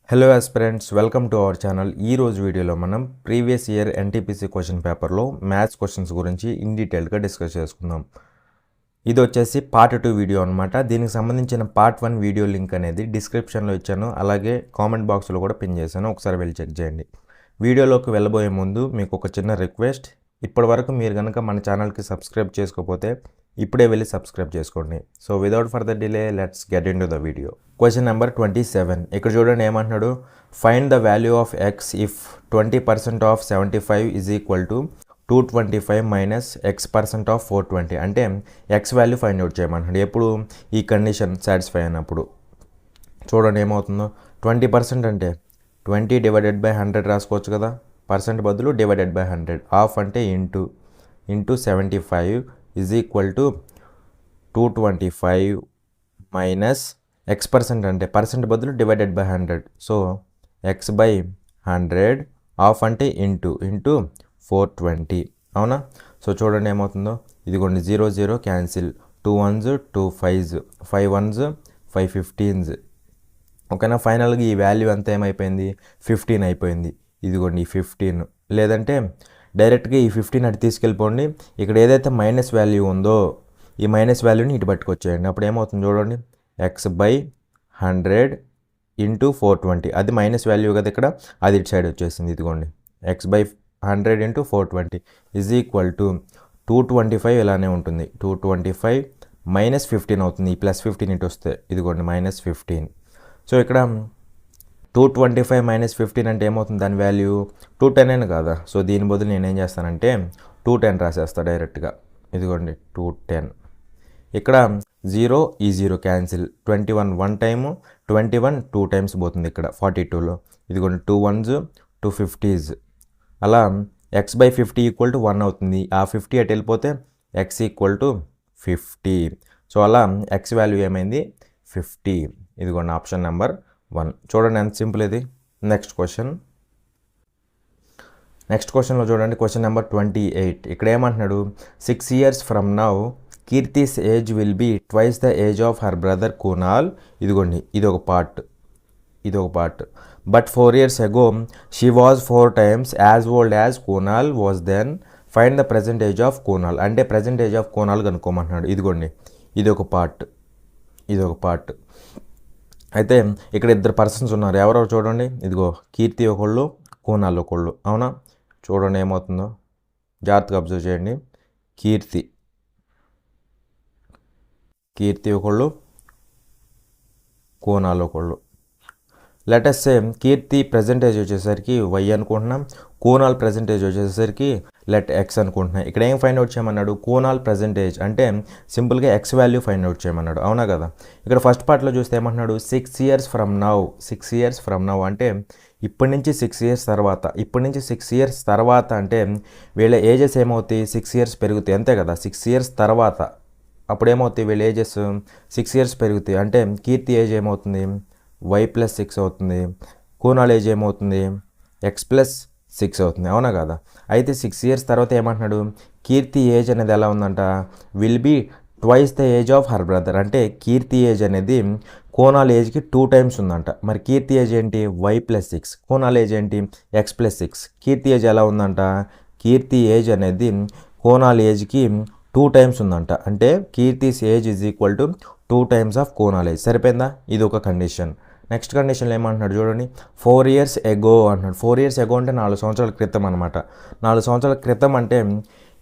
Hello aspirants, welcome to our channel. ఈ రోజు వీడియోలో మనం ప్రీవియస్ ఇయర్ ఎన్టీపీసీ క్వశ్చన్ పేపర్లో మ్యాథ్స్ క్వశ్చన్స్ గురించి ఇన్ డీటెయిల్గా డిస్కస్ చేసుకుందాం. ఇది వచ్చేసి పార్ట్ 2 వీడియో అనమాట. దీనికి సంబంధించిన పార్ట్ 1 వీడియో లింక్ అనేది డిస్క్రిప్షన్లో ఇచ్చాను, అలాగే కామెంట్ బాక్స్లో కూడా పిన్ చేశాను, ఒకసారి వెళ్ళి చెక్ చేయండి. వీడియోలోకి వెళ్ళబోయే ముందు మీకు ఒక చిన్న రిక్వెస్ట్, ఇప్పటి వరకు మీరు కనుక మన ఛానల్కి సబ్స్క్రైబ్ చేసుకోకపోతే ఇప్పుడే వెళ్ళి సబ్స్క్రైబ్ చేసుకోండి. So without further delay let's get in to the video. Question number 27. ఇక్కడ చూడండి ఏమంటున్నాడు, find the value of X if 20% of 75 is equal to 225 minus x% of 420. అంటే ఎక్స్ వాల్యూ ఫైండ్ అవుట్ చేయమంటున్నాడు. ఎప్పుడు ఈ కండిషన్ సాటిస్ఫై అయినప్పుడు. చూడండి ఏమవుతుందో, 20% అంటే 20 డివైడెడ్ బై 100 రాసుకోవచ్చు కదా, పర్సెంట్ బదులు డివైడెడ్ బై 100, హాఫ్ అంటే into 75 is equal to 225 minus x% అంటే పర్సెంట్ బదులు divided by 100, so x by 100, half అంటే ఇంటూ 420. అవునా? సో చూడండి ఏమవుతుందో, ఇదిగోండి 0 0 cancel, 2 1s 2 5s, 5 1s 5 15s. ఓకేనా? ఫైనల్గా ఈ వాల్యూ అంతా ఏమైపోయింది, 15 అయిపోయింది. ఇదిగోండి ఈ 15, లేదంటే డైరెక్ట్గా ఈ 15 అటు తీసుకెళ్ళిపోండి. ఇక్కడ ఏదైతే మైనస్ వాల్యూ ఉందో ఈ మైనస్ వాల్యూని ఇటు పట్టుకొచ్చేయండి. అప్పుడు ఏమవుతుంది చూడండి, x బై 100 ఇంటూ 420, అది మైనస్ వాల్యూ కదా ఇక్కడ, అది ఇటు సైడ్ వచ్చేసింది. ఇదిగోండి x by 100 into 420 is equal to 225, ఇలానే ఉంటుంది. 225 మైనస్ 15 అవుతుంది, ఈ ప్లస్ 15 ఇటు వస్తే ఇదిగోండి మైనస్ 15. సో ఇక్కడ 225 మైనస్ 15 అంటే ఏమవుతుంది, దాని వాల్యూ 210 అని కాదా. సో దీని బదులు నేను ఏం చేస్తానంటే 210 రాసేస్తాను డైరెక్ట్గా. ఇదిగోండి 210. ఇక్కడ 0 ఈ 0 క్యాన్సిల్, 21 1 టైము, 21 2 టైమ్స్ పోతుంది ఇక్కడ 42లో. ఇదిగోండి 2 1s 2 50s. అలా x బై 50 ఈక్వల్ టు 1 అవుతుంది. ఆ 50 అటు వెళ్ళిపోతే x ఈక్వల్ టు 50. సో అలా x వాల్యూ ఏమైంది, 50. ఇదిగోండి ఆప్షన్ నెంబర్ 1. చూడండి ఎంత సింపుల్ ఇది. నెక్స్ట్ క్వశ్చన్లో చూడండి, క్వశ్చన్ నెంబర్ 28. ఇక్కడ ఏమంటున్నాడు, 6 years from now Keerthi's age will be twice the age of her brother Kunal. ఇదిగోండి ఇది ఒక part. But 4 years ago she was 4 times as old as Kunal was then. Find the present age of Kunal. అంటే present age of Kunal కనుక్కోమంటున్నాడు. ఇదిగోండి ఇది ఒక part. అయితే ఇక్కడ 2 పర్సన్స్ ఉన్నారు. ఎవరెవరు చూడండి, ఇదిగో కీర్తి ఒకళ్ళు, కునాల్ ఒకళ్ళు. అవునా? చూడండి ఏమవుతుందో, జాగ్రత్తగా అబ్జర్వ్ చేయండి. కీర్తి ఒకళ్ళు, కునాల్ ఒకళ్ళు. లెటస్ సే కీర్తి ప్రజెంటేజ్ వచ్చేసరికి y అనుకుంటున్నాం, కునాల్ ప్రజెంటేజ్ వచ్చేసరికి లెట్ x అనుకుంటున్నాం. ఇక్కడ ఏం ఫైండ్ అవుట్ చేయమన్నాడు, కునాల్ ప్రజెంటేజ్ అంటే సింపుల్గా x వాల్యూ ఫైండ్ అవుట్ చేయమన్నాడు. అవునా కదా? ఇక్కడ ఫస్ట్ పార్ట్లో చూస్తే ఏమంటున్నాడు, 6 years ఫ్రమ్ నౌ అంటే ఇప్పటి నుంచి 6 years తర్వాత అంటే వీళ్ళ ఏజెస్ ఏమవుతాయి, 6 years పెరుగుతాయి, అంతే కదా. 6 years తర్వాత అప్పుడు ఏమవుతాయి, వీళ్ళ ఏజెస్ 6 years పెరుగుతాయి. అంటే కీర్తి ఏజ్ ఏమవుతుంది, y+6 అవుతుంది. కునాల్ ఏజ్ ఏమవుతుంది, x+6 అవుతుంది. అవునా కదా? అయితే 6 years తర్వాత ఏమంటున్నాడు, కీర్తి ఏజ్ అనేది ఎలా ఉందంట, will be twice the age of her brother. అంటే కీర్తి ఏజ్ అనేది కునాల్ ఏజ్కి 2 times ఉందంట. మరి కీర్తి ఏజ్ ఏంటి, y+6, కునాల్ ఏజ్ ఏంటి, x+6. కీర్తి ఏజ్ ఎలా ఉందంట, కీర్తి ఏజ్ అనేది కునాల్ ఏజ్కి 2 times ఉందంట. అంటే Keerthi's age is equal to 2 times of Kunal age. సరిపోయిందా? ఇది ఒక కండిషన్. నెక్స్ట్ కండిషన్లో ఏమంటున్నాడు చూడండి, 4 years ago అంటున్నాడు. 4 years ago అంటే 4 సంవత్సరాల క్రితం అనమాట. 4 సంవత్సరాల క్రితం అంటే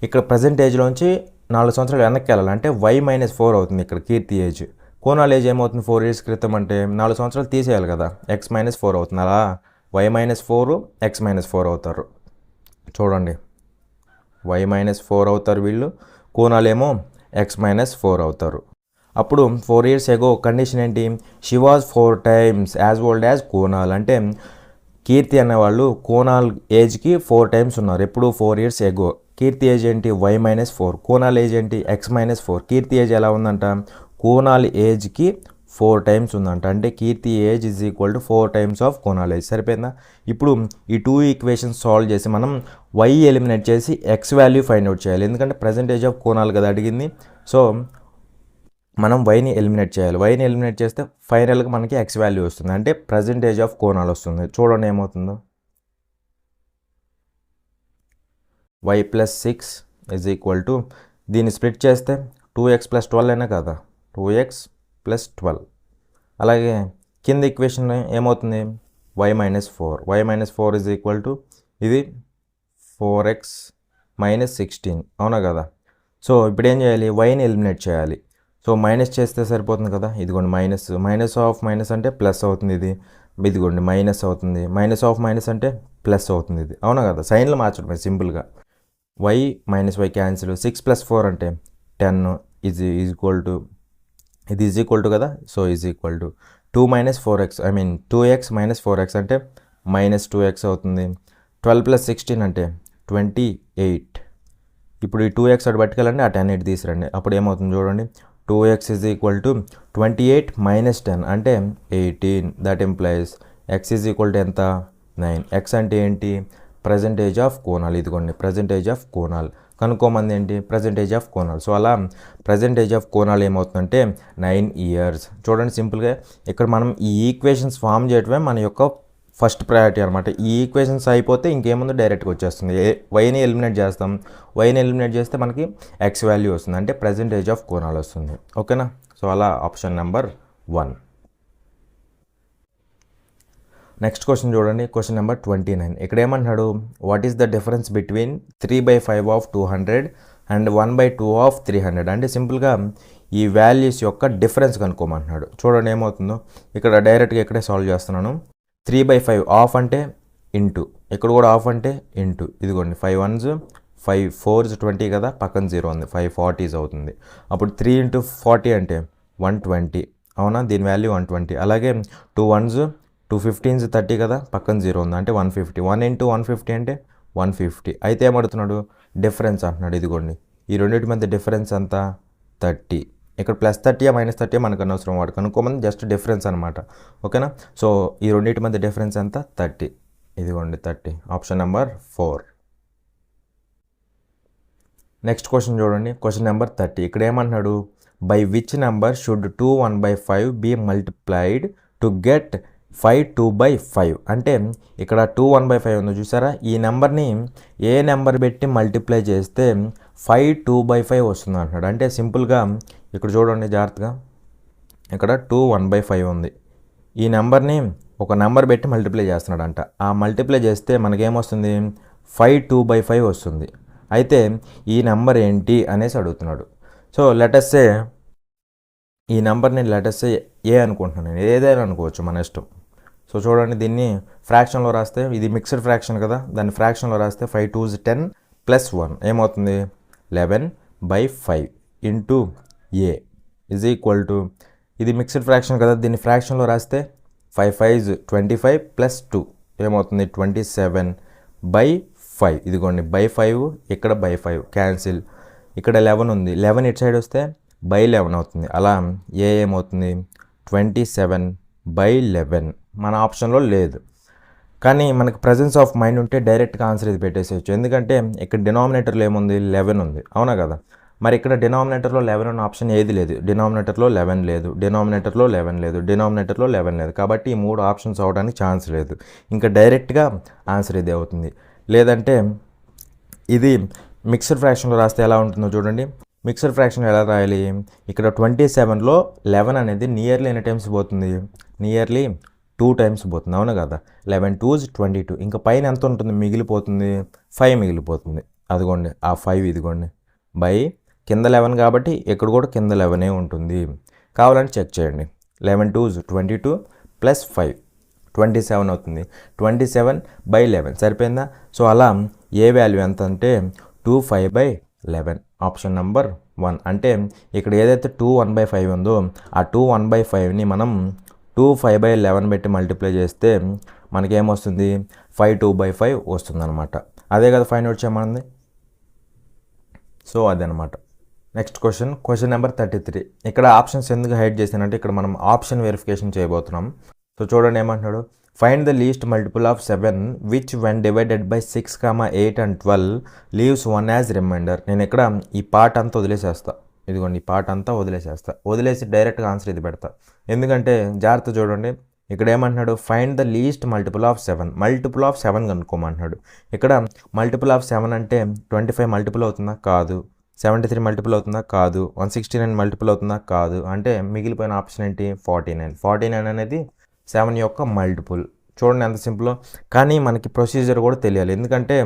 ఇక్కడ ప్రజెంట్ ఏజ్లోంచి 4 సంవత్సరాలు వెనక్కి వెళ్ళాలి. అంటే y-4 అవుతుంది ఇక్కడ కీర్తి ఏజ్. కునాల్ ఏజ్ ఏమవుతుంది, 4 years క్రితం అంటే 4 సంవత్సరాలు తీసేయాలి కదా, x-4 అవుతుంది. అలా y-4 x-4 అవుతారు. చూడండి y-4 అవుతారు వీళ్ళు, కునాల్ ఏమో x-4 అవుతారు. అప్పుడు 4 years ago కండిషన్ ఏంటి, she was 4 times as old as Kunal. అంటే కీర్తి అనేవాళ్ళు కునాల్ ఏజ్కి 4 times ఉన్నారు. ఎప్పుడు 4 years ago. కీర్తి ఏజ్ ఏంటి, y-4, కునాల్ ఏజ్ ఏంటి, x-4. కీర్తి ఏజ్ ఎలా ఉందంట, కునాల్ ఏజ్కి 4 times ఉందంట. అంటే Keerthi age is equal to 4 times of Kunal age. సరిపోయిందా? ఇప్పుడు ఈ 2 ఈక్వేషన్స్ సాల్వ్ చేసి మనం y ఎలిమినేట్ చేసి x వాల్యూ ఫైండ్ అవుట్ చేయాలి. ఎందుకంటే ప్రజెంట్ ఏజ్ ఆఫ్ కునాల్ కదా అడిగింది. సో మనం వైని ఎలిమినేట్ చేయాలి. వైని ఎలిమినేట్ చేస్తే ఫైనల్గా మనకి ఎక్స్ వాల్యూ వస్తుంది, అంటే పర్సెంటేజ్ ఆఫ్ కోణాలు వస్తుంది. చూడండి ఏమవుతుందో, y plus 6 is equal to, దీన్ని స్ప్లిట్ చేస్తే 2x + 12 అయినా కదా, 2x + 12. అలాగే కింద ఈక్వేషన్ ఏమవుతుంది, y - 4, y - 4 is equal to, ఇది 4x - 16 అవునా కదా. సో ఇప్పుడు ఏం చేయాలి, వైని ఎలిమినేట్ చేయాలి. సో మైనస్ చేస్తే సరిపోతుంది కదా, ఇదిగోండి మైనస్ ఆఫ్ మైనస్ అంటే ప్లస్ అవుతుంది, ఇదిగోండి మైనస్ అవుతుంది, మైనస్ ఆఫ్ మైనస్ అంటే ప్లస్ అవుతుంది, ఇది అవునా కదా. సైన్లు మార్చడమే సింపుల్గా. y - y క్యాన్సిల్, 6 + 4 అంటే 10 ఈజ్ ఈక్వల్ టు, ఇది ఈజ్ ఈక్వల్ టు కదా. So is equal to 2 - 4x, 2x - 4x అంటే -2x అవుతుంది. 12 + 16 అంటే 28. ఇప్పుడు ఈ 2x అటు పట్టుకెళ్ళండి, ఆ 10 ఇటు తీసిరండి, అప్పుడు ఏమవుతుంది చూడండి, 2x ఈజ్ ఈక్వల్ టు 28 - 10 అంటే 18. That implies x is equal to ఎంత, 9. x అంటే ఏంటి, పర్సెంటేజ్ ఆఫ్ కోణాలు. ఇదిగోండి పర్సెంటేజ్ ఆఫ్ కోణాలు కనుక్కోమంది ఏంటి, పర్సెంటేజ్ ఆఫ్ కోణాలు. సో అలా పర్సెంటేజ్ ఆఫ్ కోణాలు ఏమవుతుందంటే 9 ఇయర్స్. చూడండి సింపుల్గా ఇక్కడ మనం ఈ ఈక్వేషన్స్ ఫామ్ చేయడమే మన యొక్క ఫస్ట్ ప్రయారిటీ అనమాట. ఈ ఈక్వేషన్స్ అయిపోతే ఇంకేముందో డైరెక్ట్గా వచ్చేస్తుంది. వైని ఎలిమినేట్ చేస్తాం, వైని ఎలిమినేట్ చేస్తే మనకి ఎక్స్ వాల్యూ వస్తుంది, అంటే పర్సెంటేజ్ ఆఫ్ కోణాలు వస్తుంది. ఓకేనా. సో అలా ఆప్షన్ నెంబర్ 1. నెక్స్ట్ క్వశ్చన్ చూడండి, క్వశ్చన్ నెంబర్ 29. ఇక్కడ ఏమంటున్నాడు, what is the difference between 3/5 of 200 and 1/2 of 300. అంటే సింపుల్గా ఈ వాల్యూస్ యొక్క డిఫరెన్స్ కనుక్కోమంటున్నాడు. చూడండి ఏమవుతుందో, ఇక్కడ డైరెక్ట్గా ఇక్కడే సాల్వ్ చేస్తున్నాను. 3/5 ఆఫ్ అంటే ఇంటూ, ఇక్కడ కూడా ఆఫ్ అంటే ఇంటూ, ఇదిగోండి 5 1s 5 4s 20 కదా, పక్కన 0 ఉంది, 5 40s అవుతుంది. అప్పుడు 3 × 40 అంటే 120 అవునా, దీని వాల్యూ 120. అలాగే 2 1s 2 15s 30 కదా, పక్కన 0 ఉంది, అంటే 150. 1 × 150 అంటే 150. అయితే ఏమడుతున్నాడు, డిఫరెన్స్ అంటున్నాడు. ఇదిగోండి ఈ రెండింటి మధ్య డిఫరెన్స్ అంతా 30. ఇక్కడ +30 -30 మనకు అనవసరం, వాడు కనుక్కోమని జస్ట్ డిఫరెన్స్ అనమాట. ఓకేనా. సో ఈ రెండింటి మధ్య డిఫరెన్స్ ఎంత, 30. ఇదిగోండి 30, ఆప్షన్ నెంబర్ 4. నెక్స్ట్ క్వశ్చన్ చూడండి, క్వశ్చన్ నెంబర్ 30. ఇక్కడ ఏమంటున్నాడు, by which number should 2 1/5 be multiplied to get 5 2/5. అంటే ఇక్కడ 2 1/5 ఉందో చూసారా, ఈ నెంబర్ని ఏ నెంబర్ పెట్టి మల్టిప్లై చేస్తే 5 2/5 వస్తుంది అంటున్నాడు. అంటే సింపుల్గా ఇక్కడ చూడండి జాగ్రత్తగా, ఇక్కడ 2 1/5 ఉంది, ఈ నెంబర్ని ఒక నెంబర్ పెట్టి మల్టిప్లై చేస్తున్నాడంట. ఆ మల్టిప్లై చేస్తే మనకేమొస్తుంది, 5 2/5 వస్తుంది. అయితే ఈ నెంబర్ ఏంటి అనేసి అడుగుతున్నాడు. సో లెటస్సే ఈ నెంబర్ని లెటస్సే ఏ అనుకుంటున్నాను నేను, ఏదైనా అనుకోవచ్చు మన ఇష్టం. సో చూడండి దీన్ని ఫ్రాక్షన్లో రాస్తే, ఇది మిక్స్డ్ ఫ్రాక్షన్ కదా, దాన్ని ఫ్రాక్షన్లో రాస్తే 5 2s 10 + 1 ఏమవుతుంది, 11/5 into A is equal to, ఇది మిక్స్డ్ ఫ్రాక్షన్ కదా, దీన్ని ఫ్రాక్షన్లో రాస్తే 5 5s 25 + 2 ఏమవుతుంది, 27/5. ఇదిగోండి /5, ఇక్కడ /5 క్యాన్సిల్, ఇక్కడ 11 ఉంది, 11 ఇటు సైడ్ వస్తే /11 అవుతుంది. అలా ఏ ఏమవుతుంది, 27/11. మన ఆప్షన్లో లేదు, కానీ మనకు ప్రజెన్స్ ఆఫ్ మైండ్ ఉంటే డైరెక్ట్గా ఆన్సర్ ఇది పెట్టేసేయచ్చు. ఎందుకంటే ఇక్కడ డినామినేటర్లో ఏముంది, 11 ఉంది అవునా కదా. మరి ఇక్కడ డినామినేటర్లో 11 ఉన్న ఆప్షన్ ఏది లేదు, డినామినేటర్లో 11 లేదు, డినామినేటర్లో 11 లేదు, డినామినేటర్లో 11 లేదు. కాబట్టి ఈ 3 ఆప్షన్స్ అవడానికి ఛాన్స్ లేదు. ఇంకా డైరెక్ట్గా ఆన్సర్ ఇది అవుతుంది. లేదంటే ఇది మిక్స్డ్ ఫ్రాక్షన్లో రాస్తే ఎలా ఉంటుందో చూడండి. మిక్స్డ్ ఫ్రాక్షన్ ఎలా రాయాలి, ఇక్కడ 27లో 11 అనేది నియర్లీ ఎన్ని టైమ్స్ పోతుంది, నియర్లీ 2 టైమ్స్ పోతుంది అవునా కదా. 11 2s 22, ఇంకా పైన ఎంత ఉంటుంది, మిగిలిపోతుంది 5 మిగిలిపోతుంది. అదిగోండి ఆ 5 ఇదిగోండి బై కింద 11 కాబట్టి ఇక్కడ కూడా కింద 11 ఉంటుంది. కావాలంటే చెక్ చేయండి. 11 2s 22 + 5 27 అవుతుంది. 27/11 సరిపోయిందా. సో అలా ఏ వాల్యూ ఎంత అంటే 25/11, ఆప్షన్ నెంబర్ 1. అంటే ఇక్కడ ఏదైతే 2 1/5 ఉందో ఆ 2 1/5ని మనం 2 5/11 పెట్టి మల్టిప్లై చేస్తే మనకేమొస్తుంది, 5 2/5 వస్తుంది అనమాట. అదే కదా ఫైండ్ అవుట్ చేయమన్నది. సో అదనమాట. Next question number 33. ఇక్కడ ఆప్షన్స్ ఎందుకు హైడ్ చేశానంటే ఇక్కడ మనం ఆప్షన్ వెరిఫికేషన్ చేయబోతున్నాం. సో చూడండి ఏమంటున్నాడు, find the least multiple of 7 which when divided by 6, 8 and 12 leaves 1 as remainder. నేను ఇక్కడ ఈ పార్ట్ అంతా వదిలేసేస్తా, ఇదిగోండి ఈ పార్ట్ అంతా వదిలేసి డైరెక్ట్గా ఆన్సర్ ఇది పెడతా. ఎందుకంటే జాగ్రత్త చూడండి, ఇక్కడ ఏమంటున్నాడు, find the least multiple of 7. Multiple of 7 కనుక్కోమంటున్నాడు. ఇక్కడ మల్టిపుల్ ఆఫ్ 7 అంటే 25 మల్టిపుల్ అవుతుందా? కాదు. 73 మల్టిపుల్ అవుతుందా? కాదు. 169 మల్టిపుల్ అవుతుందా? కాదు. అంటే మిగిలిపోయిన ఆప్షన్ ఏంటి? 49. 49 అనేది 7 యొక్క మల్టిపుల్. చూడండి ఎంత సింపుల్. కానీ మనకి ప్రొసీజర్ కూడా తెలియాలి, ఎందుకంటే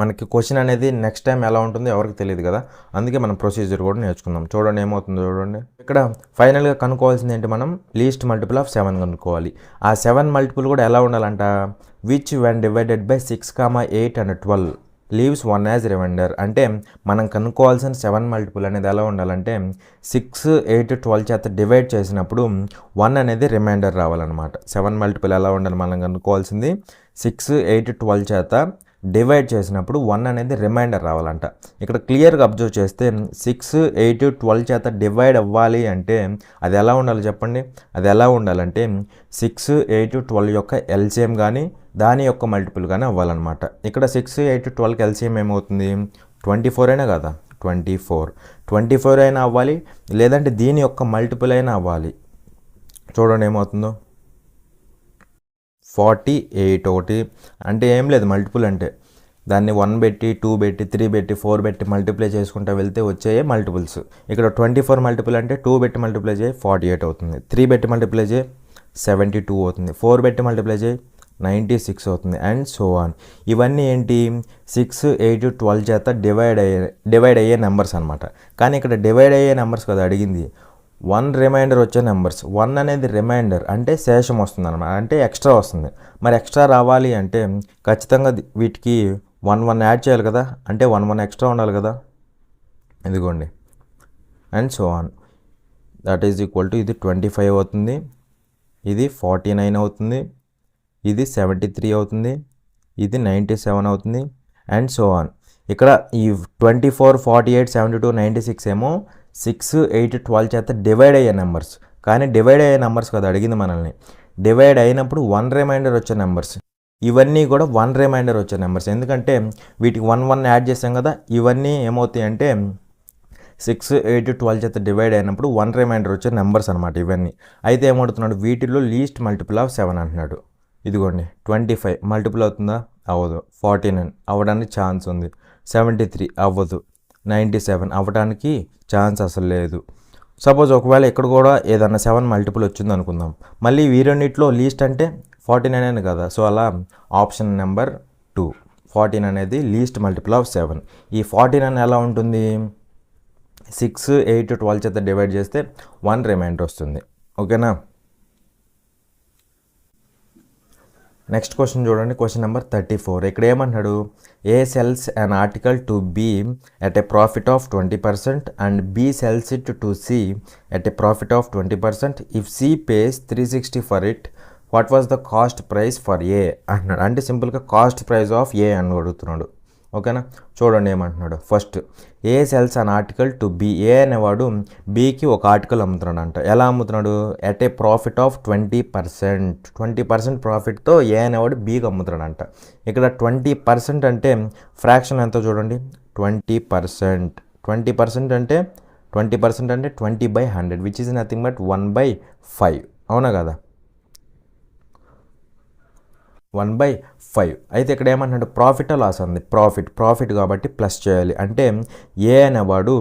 మనకి క్వశ్చన్ అనేది నెక్స్ట్ టైం ఎలా ఉంటుందో ఎవరికి తెలియదు కదా, అందుకే మనం ప్రొసీజర్ కూడా నేర్చుకుందాం. చూడండి ఏమవుతుందో చూడండి. ఇక్కడ ఫైనల్గా కనుక్కోవాల్సింది ఏంటి, మనం లీస్ట్ మల్టిపుల్ ఆఫ్ 7 కనుక్కోవాలి. ఆ 7 మల్టిపుల్ కూడా ఎలా ఉండాలంట, which when divided by 6, 8 and 12 leaves 1 as remainder. అంటే మనం కనుక్కోవాల్సిన 7 మల్టిపుల్ అనేది ఎలా ఉండాలంటే 6, 8, 12 చేత డివైడ్ చేసినప్పుడు 1 అనేది రిమైండర్ రావాలన్నమాట. 7 మల్టిపుల్ ఎలా ఉండాలి మనం కనుక్కోవాల్సింది, 6, 8, 12 చేత డివైడ్ చేసినప్పుడు 1 అనేది రిమైండర్ రావాలంట. ఇక్కడ క్లియర్గా అబ్జర్వ్ చేస్తే 6, 8, 12 చేత డివైడ్ అవ్వాలి అంటే అది ఎలా ఉండాలి చెప్పండి. అది ఎలా ఉండాలంటే 6, 8, 12 యొక్క ఎల్సిఎం కానీ దాని యొక్క మల్టిపుల్ కానీ అవ్వాలన్నమాట. ఇక్కడ 6, 8, 12కి ఎల్సిఎం ఏమవుతుంది, 24 అయినా కదా, 24 అయినా అవ్వాలి, లేదంటే దీని యొక్క మల్టిపుల్ అయినా అవ్వాలి. చూడండి ఏమవుతుందో, 48 ఒకటి అంటే ఏం లేదు, మల్టిపుల్ అంటే దాన్ని 1 పెట్టి 2 పెట్టి 3 పెట్టి 4 పెట్టి మల్టిప్లై చేసుకుంటూ వెళ్తే వచ్చే మల్టిపుల్స్. ఇక్కడ 24 మల్టిపుల్ అంటే 2 పెట్టి మల్టిప్లై చేయి 48 అవుతుంది, 3 పెట్టి మల్టిప్లై చేయి 72 అవుతుంది, 4 పెట్టి మల్టిప్లై చేయి 96 అవుతుంది, అండ్ సో ఆన్. ఇవన్నీ ఏంటి, 6, 8, 12 చేత డివైడ్ అయ్యే నెంబర్స్ అనమాట. కానీ ఇక్కడ డివైడ్ అయ్యే నెంబర్స్ కదా అడిగింది, 1 రిమైండర్ వచ్చే నెంబర్స్. 1 అనేది రిమైండర్ అంటే శేషం వస్తుంది అనమాట, అంటే ఎక్స్ట్రా వస్తుంది. మరి ఎక్స్ట్రా రావాలి అంటే ఖచ్చితంగా వీటికి 1 యాడ్ చేయాలి కదా, అంటే 1 ఎక్స్ట్రా ఉండాలి కదా, ఇదిగోండి, and so on. That is equal to ఇది 25 అవుతుంది, ఇది 49 అవుతుంది, ఇది 73 అవుతుంది, ఇది 97 అవుతుంది, అండ్ సో ఆన్. ఇక్కడ ఈ 24, 48, 72, 96 ఏమో 6, 8, 12 చేత డివైడ్ అయ్యే నెంబర్స్. కానీ డివైడ్ అయ్యే నెంబర్స్ కదా అడిగింది మనల్ని. డివైడ్ అయినప్పుడు 1 రిమైండర్ వచ్చే నెంబర్స్. ఇవన్నీ కూడా 1 రిమైండర్ వచ్చే నెంబర్స్, ఎందుకంటే వీటికి 1 యాడ్ చేసాం కదా. ఇవన్నీ ఏమవుతాయి అంటే 6, 8, 12 చేత డివైడ్ అయినప్పుడు 1 రిమైండర్ వచ్చే నెంబర్స్ అనమాట ఇవన్నీ. అయితే ఏమవుతున్నాడు, వీటిలో లీస్ట్ మల్టిపుల్ ఆఫ్ 7 అంటున్నాడు. ఇదిగోండి 25 మల్టిపుల్ అవుతుందా, అవ్వదు. 49 అవ్వడానికి ఛాన్స్ ఉంది, 73 అవ్వదు, 97 అవ్వడానికి ఛాన్స్ అసలు లేదు. సపోజ్ ఒకవేళ ఇక్కడ కూడా ఏదన్నా 7 మల్టిపుల్ వచ్చింది అనుకుందాం, మళ్ళీ వీరన్నిటిలో లీస్ట్ అంటే 49 అని కదా. సో అలా ఆప్షన్ నెంబర్ 2, 14 అనేది లీస్ట్ మల్టిపుల్ ఆఫ్ 7. ఈ 49 ఎలా ఉంటుంది, 6, 8, 12 చేత డివైడ్ చేస్తే 1 రిమైండర్ వస్తుంది. ఓకేనా. నెక్స్ట్ క్వశ్చన్ చూడండి, క్వశ్చన్ నెంబర్ 34. ఇక్కడ ఏమంటున్నాడు, A sells an article to B at a profit of 20% and B sells it to C at a profit of 20%. If C pays 360 for it, what was the cost price for A అంటున్నాడు. అంటే సింపుల్గా cost price of ఏ అని అడుగుతున్నాడు. ఓకేనా. చూడండి ఏమంటున్నాడు, first A sells an article to B. A అనేవాడు బికి ఒక ఆర్టికల్ అమ్ముతున్నాడు అంట. ఎలా అమ్ముతున్నాడు, ఎట్ ఏ ప్రాఫిట్ ఆఫ్ 20%. 20% ప్రాఫిట్తో ఏ అనేవాడు బికి అమ్ముతున్నాడు అంట. ఇక్కడ 20% అంటే ఫ్రాక్షన్ ఎంతో చూడండి, 20%. 20% అంటే 20% అంటే 20/100 విచ్ ఈజ్ నథింగ్ బట్ 1/5. అవునా కదా, 1/5. అయితే ఇక్కడ ఏమంటున్నాడు, ప్రాఫిట్ లాస్ ఉంది, ప్రాఫిట్ కాబట్టి ప్లస్ చేయాలి. అంటే ఏ అనేవాడు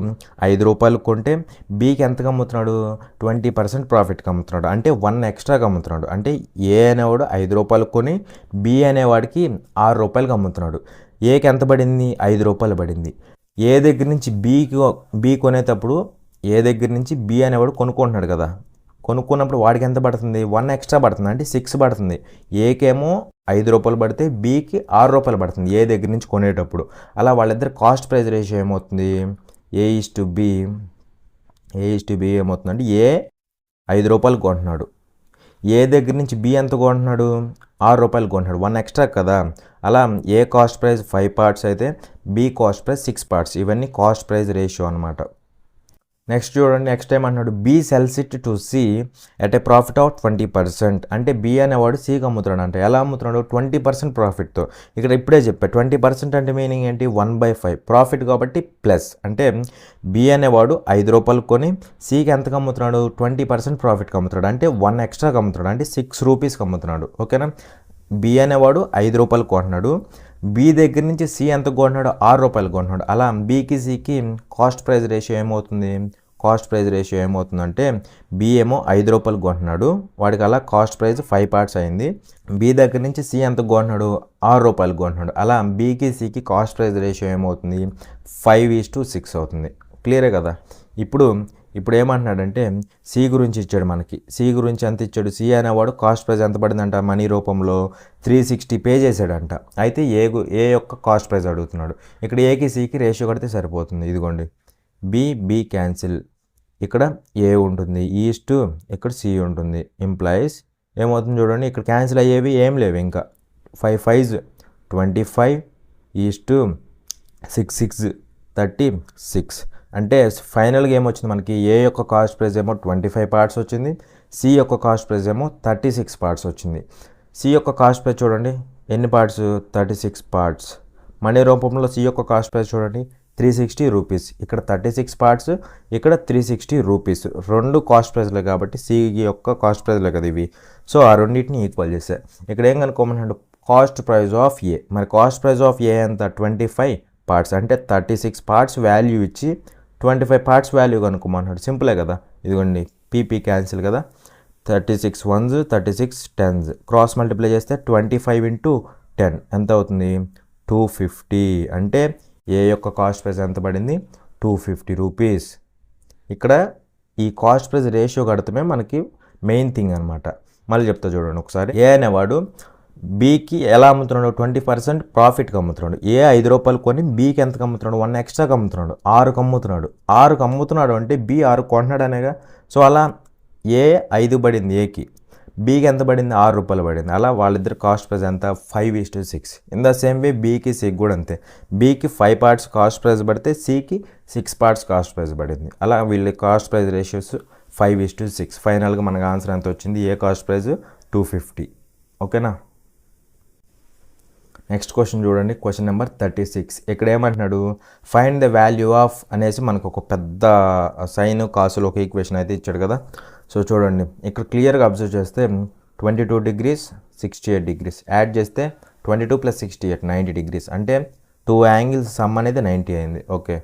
5 రూపాయలు కొంటే బికి ఎంతగా అమ్ముతున్నాడు, 20% ప్రాఫిట్కి అమ్ముతున్నాడు, అంటే 1 ఎక్స్ట్రాగా అమ్ముతున్నాడు. అంటే ఏ అనేవాడు 5 రూపాయలు కొని బి అనేవాడికి 6 రూపాయలకి అమ్ముతున్నాడు. ఏకి ఎంత పడింది, 5 రూపాయలు పడింది. ఏ దగ్గర నుంచి బి కొనేటప్పుడు ఏ దగ్గర నుంచి బి అనేవాడు కొనుక్కుంటున్నాడు కదా, కొనుక్కున్నప్పుడు వాడికి ఎంత పడుతుంది, 1 ఎక్స్ట్రా పడుతుంది, అంటే 6 పడుతుంది. ఏకేమో 5 రూపాయలు పడితే బికి 6 రూపాయలు పడుతుంది ఏ దగ్గర నుంచి కొనేటప్పుడు. అలా వాళ్ళిద్దరు కాస్ట్ ప్రైస్ రేషియో ఏమవుతుంది, A/B ఏమవుతుందంటే ఏ 5 రూపాయలు కొంటున్నాడు, ఏ దగ్గర నుంచి బి ఎంత కొంటున్నాడు, 6 రూపాయలు కొంటున్నాడు, 1 ఎక్స్ట్రా కదా. అలా ఏ కాస్ట్ ప్రైస్ 5 పార్ట్స్ అయితే బి కాస్ట్ ప్రైస్ 6 పార్ట్స్. ఇవన్నీ కాస్ట్ ప్రైస్ రేషియో అనమాట. నెక్స్ట్ చూడండి, నెక్స్ట్ టైం అన్నాడు B sells it to C at a profit of 20%. అంటే బి అనేవాడు సికి అమ్ముతున్నాడు. అంటే ఎలా అమ్ముతున్నాడు? 20% ప్రాఫిట్తో. ఇక్కడ ఇప్పుడే చెప్పా 20% అంటే మీనింగ్ ఏంటి? 1/5 ప్రాఫిట్ కాబట్టి ప్లస్. అంటే బి అనేవాడు ₹5 కొని సికి ఎంతకు అమ్ముతున్నాడు? 20% ప్రాఫిట్కి అమ్ముతున్నాడు. అంటే 1 ఎక్స్ట్రాకి అమ్ముతున్నాడు. అంటే ₹6 అమ్ముతున్నాడు. ఓకేనా? బి అనేవాడు ₹5 కొంటున్నాడు. బి దగ్గర నుంచి సి ఎంత కొంటున్నాడు? ₹6 కొంటున్నాడు. అలా బికి సికి కాస్ట్ ప్రైస్ రేషియో ఏమవుతుంది? కాస్ట్ ప్రైస్ రేషియో ఏమవుతుందంటే బి ఏమో ₹5 కొంటున్నాడు, వాడికి అలా కాస్ట్ ప్రైస్ 5 పార్ట్స్ అయింది. బి దగ్గర నుంచి సి ఎంత కొంటున్నాడు? ₹6 కొంటున్నాడు. అలా బికి సికి కాస్ట్ ప్రైస్ రేషియో ఏమవుతుంది? 5:6 అవుతుంది. క్లియరే కదా? ఇప్పుడు ఏమంటున్నాడంటే సి గురించి ఇచ్చాడు మనకి. సి గురించి ఎంత ఇచ్చాడు? సి అనేవాడు కాస్ట్ ప్రైస్ ఎంత పడిందంట? మనీ రూపంలో 360 పే చేశాడంట. అయితే ఏ యొక్క కాస్ట్ ప్రైస్ అడుగుతున్నాడు. ఇక్కడ ఏకి సికి రేషియో కడితే సరిపోతుంది. ఇదిగోండి, బి క్యాన్సిల్, ఇక్కడ ఏ ఉంటుంది, ఈస్టు ఇక్కడ సి ఉంటుంది. ఎంప్లాయీస్ ఏమవుతుంది చూడండి, ఇక్కడ క్యాన్సిల్ అయ్యేవి ఏం లేవు ఇంకా. 5 5s 25 ఈస్టు 6 6 36. అంటే ఫైనల్గా ఏమొచ్చింది మనకి? ఏ యొక్క కాస్ట్ ప్రైస్ ఏమో 25 పార్ట్స్ వచ్చింది, సి యొక్క కాస్ట్ ప్రైస్ ఏమో 36 పార్ట్స్ వచ్చింది. సి యొక్క కాస్ట్ ప్రైస్ చూడండి ఎన్ని పార్ట్స్? 36 పార్ట్స్. మనీ రూపంలో సి యొక్క కాస్ట్ ప్రైస్ చూడండి ₹360. ఇక్కడ 36 పార్ట్స్, ఇక్కడ ₹360. రెండు కాస్ట్ ప్రైస్లే కాబట్టి సి యొక్క కాస్ట్ ప్రైస్లే కదా ఇవి. సో ఆ రెండింటిని ఈక్వల్ చేశారు. ఇక్కడ ఏం కనుక్కోమన్నాడు? కాస్ట్ ప్రైస్ ఆఫ్ ఏ. మరి కాస్ట్ ప్రైస్ ఆఫ్ ఏ ఎంత? 25 పార్ట్స్. అంటే 36 పార్ట్స్ వాల్యూ ఇచ్చి 25 పార్ట్స్ వాల్యూ కనుక్కోమన్నాడు. సింపులే కదా? ఇదిగోండి, పీపీ క్యాన్సిల్ కదా. 36 1s 36 10s క్రాస్ మల్టిప్లై చేస్తే 25 × 10 ఎంత అవుతుంది? 250. అంటే ఏ యొక్క కాస్ట్ ప్రైస్ ఎంత పడింది? ₹250. ఇక్కడ ఈ కాస్ట్ ప్రైస్ రేషియో కడతమే మనకి మెయిన్ థింగ్ అనమాట. మళ్ళీ చెప్తా చూడండి ఒకసారి. ఏ అనేవాడు బీకి ఎలా అమ్ముతున్నాడు? 20% ప్రాఫిట్కి అమ్ముతున్నాడు. ఏ ₹5 కొని బీకి ఎంతకు అమ్ముతున్నాడు? 1 ఎక్స్ట్రాకి అమ్ముతున్నాడు. 6కి అమ్ముతున్నాడు. 6కి అమ్ముతున్నాడు అంటే బి 6 కొంటున్నాడు అనేగా. సో అలా ఏ 5 పడింది ఏకి, బీకి ఎంత పడింది? ₹6 పడింది. అలా వాళ్ళిద్దరు కాస్ట్ ప్రైస్ ఎంత? 5:6. ఇన్ ద సేమ్ వే బీకి సికి కూడా అంతే. బీకి 5 పార్ట్స్ కాస్ట్ ప్రైస్ పడితే సికి 6 పార్ట్స్ కాస్ట్ ప్రైస్ పడింది. అలా వీళ్ళ కాస్ట్ ప్రైస్ రేషియోస్ 5:6. ఫైనల్గా మనకు ఆన్సర్ ఎంత వచ్చింది? ఏ కాస్ట్ ప్రైస్ 250. ఓకేనా? నెక్స్ట్ క్వశ్చన్ చూడండి, క్వశ్చన్ నెంబర్ 36. ఇక్కడ ఏమంటున్నాడు? ఫైండ్ ద వాల్యూ ఆఫ్ అనేసి మనకు ఒక పెద్ద సైన్ కాసులు ఒక ఈక్వేషన్ అయితే ఇచ్చాడు కదా. సో చూడండి, ఇక్కడ క్లియర్గా అబ్జర్వ్ చేస్తే 22 degrees 68 degrees యాడ్ చేస్తే 22 + 68 90 degrees. అంటే 2 యాంగిల్స్ సమ్ అనేది 90 అయింది. ఓకే,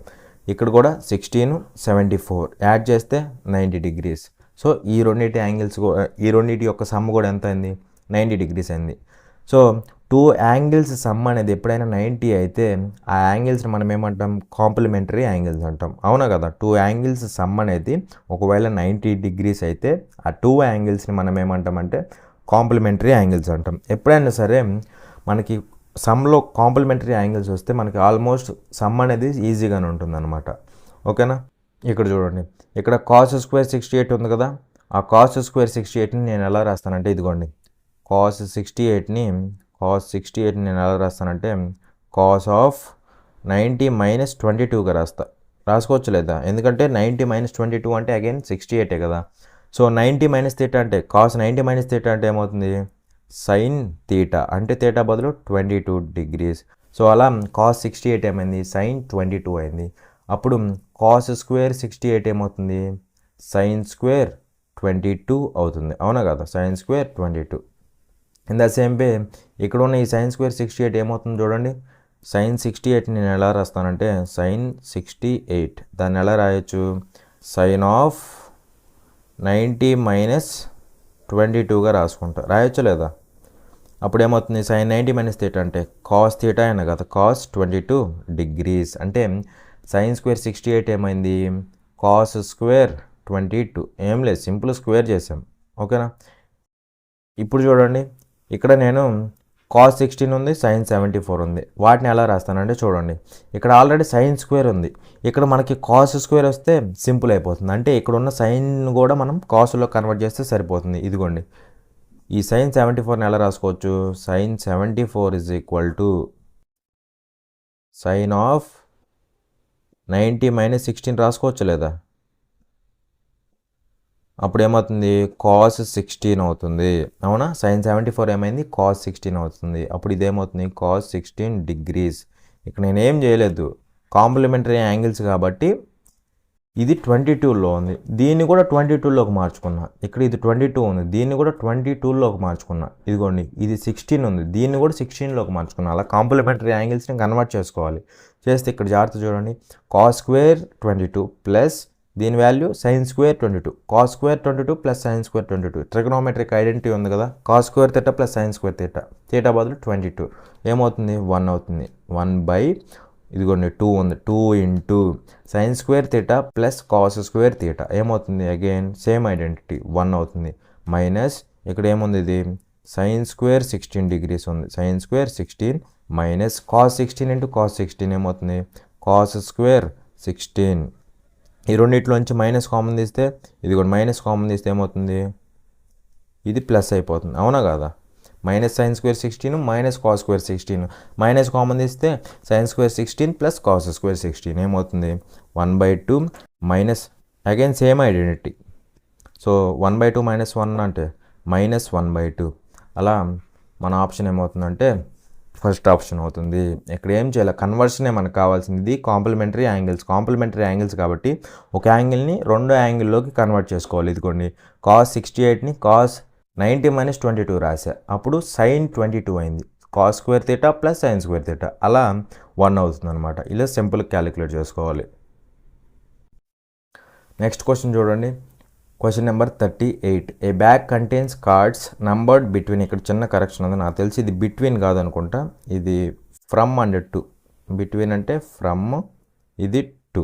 ఇక్కడ కూడా 16 74 యాడ్ చేస్తే 90 degrees. సో ఈ రెండింటి యొక్క సమ్ కూడా ఎంత అయింది? 90 degrees అయింది. సో 2 యాంగిల్స్ సమ్ అనేది ఎప్పుడైనా 90 అయితే ఆ యాంగిల్స్ని మనం ఏమంటాం? కాంప్లిమెంటరీ యాంగిల్స్ అంటాం. అవునా కదా? 2 యాంగిల్స్ సమ్ అనేది ఒకవేళ 90 degrees అయితే ఆ 2 యాంగిల్స్ని మనం ఏమంటామంటే కాంప్లిమెంటరీ యాంగిల్స్ అంటాం. ఎప్పుడైనా సరే మనకి సమ్లో కాంప్లిమెంటరీ యాంగిల్స్ వస్తే మనకి ఆల్మోస్ట్ సమ్ అనేది ఈజీగానే ఉంటుంది అనమాట. ఓకేనా? ఇక్కడ చూడండి, ఇక్కడ cos² 68 ఉంది కదా. ఆ cos² 68ని నేను ఎలా రాస్తానంటే ఇదిగోండి, cos 68ని నేను ఎలా రాస్తానంటే cos ఆఫ్ 90 - 22గా రాసుకోవచ్చు లేదా? ఎందుకంటే 90 - 22 అంటే అగైన్ 68 కదా. సో 90 - θ అంటే cos 90 - θ అంటే ఏమవుతుంది? sin θ. అంటే θ బదులు 22 degrees. సో అలా cos 68 ఏమైంది? sin 22 అయింది. అప్పుడు cos² 68 ఏమవుతుంది? sin² 22 అవుతుంది. అవునా కదా? sin² 22. In the same way ఇక్కడ ఉన్న ఈ sin² 68 ఏమవుతుంది చూడండి. sin 68 నేను ఎలా రాస్తానంటే sin 68 దాన్ని ఎలా రాయొచ్చు? sin ఆఫ్ 90 - 22గా రాయొచ్చు లేదా? అప్పుడు ఏమవుతుంది? sin 90 - θ అంటే cos θ అయినా కదా, cos 22 degrees. అంటే sin² 68 ఏమైంది? cos² 22. ఏం లేదు, సింపుల్ స్క్వేర్ చేసాం. ఓకేనా? ఇప్పుడు చూడండి, ఇక్కడ నేను cos 16 ఉంది, sin 74 ఉంది. వాటిని ఎలా రాస్తానంటే చూడండి, ఇక్కడ ఆల్రెడీ sin² ఉంది. ఇక్కడ మనకి cos² వస్తే సింపుల్ అయిపోతుంది. అంటే ఇక్కడ ఉన్న సైన్ కూడా మనం కాస్లో కన్వర్ట్ చేస్తే సరిపోతుంది. ఇదిగోండి, ఈ sin 74ని ఎలా రాసుకోవచ్చు? sin 74 = sin ఆఫ్ 90 - 16 రాసుకోవచ్చు లేదా? అప్పుడు ఏమవుతుంది కాస్ 16 అవుతుంది అవునా. sin 74 ఏమైంది కాస్ 16 అవుతుంది. అప్పుడు ఇదేమవుతుంది కాస్ 16 డిగ్రీస్. ఇక్కడ నేనేం చేయలేదు, కాంప్లిమెంటరీ యాంగిల్స్ కాబట్టి ఇది 22లో ఉంది, దీన్ని కూడా 22లోకి మార్చుకున్నా. ఇక్కడ ఇది 22 ఉంది, దీన్ని కూడా 22లోకి మార్చుకున్నా. ఇదిగోండి ఇది 16 ఉంది, దీన్ని కూడా 16లోకి మార్చుకున్నా. అలా కాంప్లిమెంటరీ యాంగిల్స్ని కన్వర్ట్ చేసుకోవాలి. చేస్తే ఇక్కడ జాగ్రత్త చూడండి, కాస్ స్క్వేర్ 22 ప్లస్ దీని value sine square 22, cos square 22 plus sine square 22. Trigonometric identity ఉంది కదా, cos square theta plus sine square theta, theta బదులు 22 ఏమవుతుంది 1 అవుతుంది. 1 ఇదిగోండి 2 ఉంది, 2 into sine square theta plus cos square theta ఏమవుతుంది అగైన్ సేమ్ ఐడెంటిటీ 1 అవుతుంది. మైనస్ ఇక్కడ ఏముంది, ఇది సైన్ స్క్వేర్ 16 డిగ్రీస్ ఉంది, sign square 16 minus cos 16 into cos 16 ఏమవుతుంది కాస్ స్క్వేర్ 16. ఈ రెండిట్లోంచి మైనస్ కామన్ తీస్తే, ఇది కూడా మైనస్ కామన్ తీస్తే ఏమవుతుంది, ఇది ప్లస్ అయిపోతుంది అవునా కదా. Minus sine square 16 minus cos square 16, minus common తీస్తే sine square 16 plus cos square 16 ఏమవుతుంది 1/2 minus again same identity. So 1/2 minus 1 అంటే మైనస్ 1/2. అలా మన ఆప్షన్ ఏమవుతుందంటే ఫస్ట్ ఆప్షన్ అవుతుంది. ఇక్కడ ఏం చేయాలి, కన్వర్షనే మనకు కావాల్సింది. ఇది కాంప్లిమెంటరీ యాంగిల్స్ కాబట్టి ఒక యాంగిల్ని రెండు యాంగిల్లోకి కన్వర్ట్ చేసుకోవాలి. ఇదిగోండి కాస్ 68ని కాస్ 90 మైనస్ 22 రాశా, అప్పుడు సైన్ 22 అయింది. Cos square theta plus sine square theta అలా 1 అవుతుంది అనమాట. ఇలా సింపుల్ క్యాలిక్యులేట్ చేసుకోవాలి. నెక్స్ట్ క్వశ్చన్ చూడండి, question number 38. A bag contains cards numbered between. ఇక్కడ చిన్న కరెక్షన్ ఉంది, నాకు తెలిసి ఇది బిట్వీన్ కాదనుకుంటా, ఇది ఫ్రమ్ అండ్ టు. బిట్వీన్ అంటే ఫ్రమ్, ఇది టు.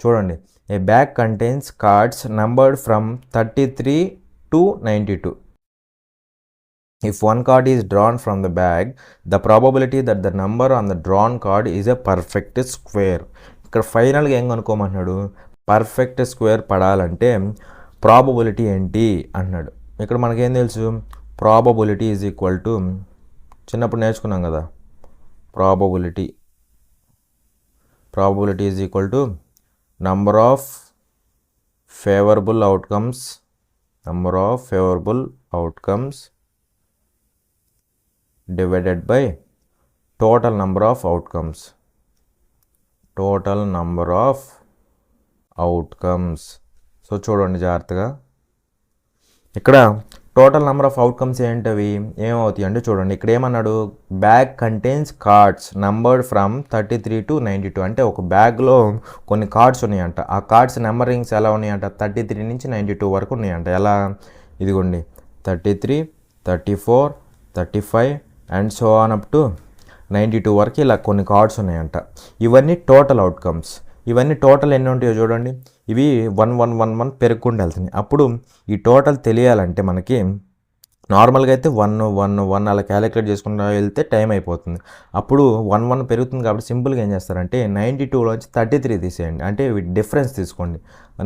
చూడండి, a bag contains cards numbered from 33 to 92. If one card is drawn from the bag, the probability that the number on the drawn card is a perfect square. ఇక్కడ ఫైనల్గా ఏం కనుక్కోమంటున్నాడు, perfect square పడాలంటే probability ఏంటి అన్నాడు. ఇక్కడ మనకేం తెలుసు, probability is equal to, చిన్నప్పుడు నేర్చుకున్నాం కదా, probability is equal to number of favourable outcomes divided by total number of outcomes. So చూడండి జాగ్రత్తగా, ఇక్కడ టోటల్ నెంబర్ ఆఫ్ అవుట్కమ్స్ ఏంటవి ఏమవుతాయి అంటే చూడండి, ఇక్కడ ఏమన్నాడు, bag contains cards numbered from 33 to 92. అంటే ఒక బ్యాగ్లో కొన్ని కార్డ్స్ ఉన్నాయంట, ఆ కార్డ్స్ నెంబరింగ్స్ ఎలా ఉన్నాయంట 33 నుంచి 92 వరకు ఉన్నాయంట. ఎలా, ఇదిగోండి 33, 34, 35 and so on up to 92 వరకు ఇలా కొన్ని కార్డ్స్ ఉన్నాయంట. ఇవన్నీ టోటల్ అవుట్కమ్స్. ఇవన్నీ టోటల్ ఎన్ని ఉంటాయో చూడండి, ఇవి 1 1 1 1 పెరుగుకుంటూ వెళ్తున్నాయి. అప్పుడు ఈ టోటల్ తెలియాలంటే మనకి నార్మల్గా అయితే 1 1 1 అలా క్యాలిక్యులేట్ చేసుకుంటూ వెళ్తే టైం అయిపోతుంది. అప్పుడు 1 1 పెరుగుతుంది కాబట్టి సింపుల్గా ఏం చేస్తారంటే 92లోంచి 33 తీసేయండి, అంటే డిఫరెన్స్ తీసుకోండి.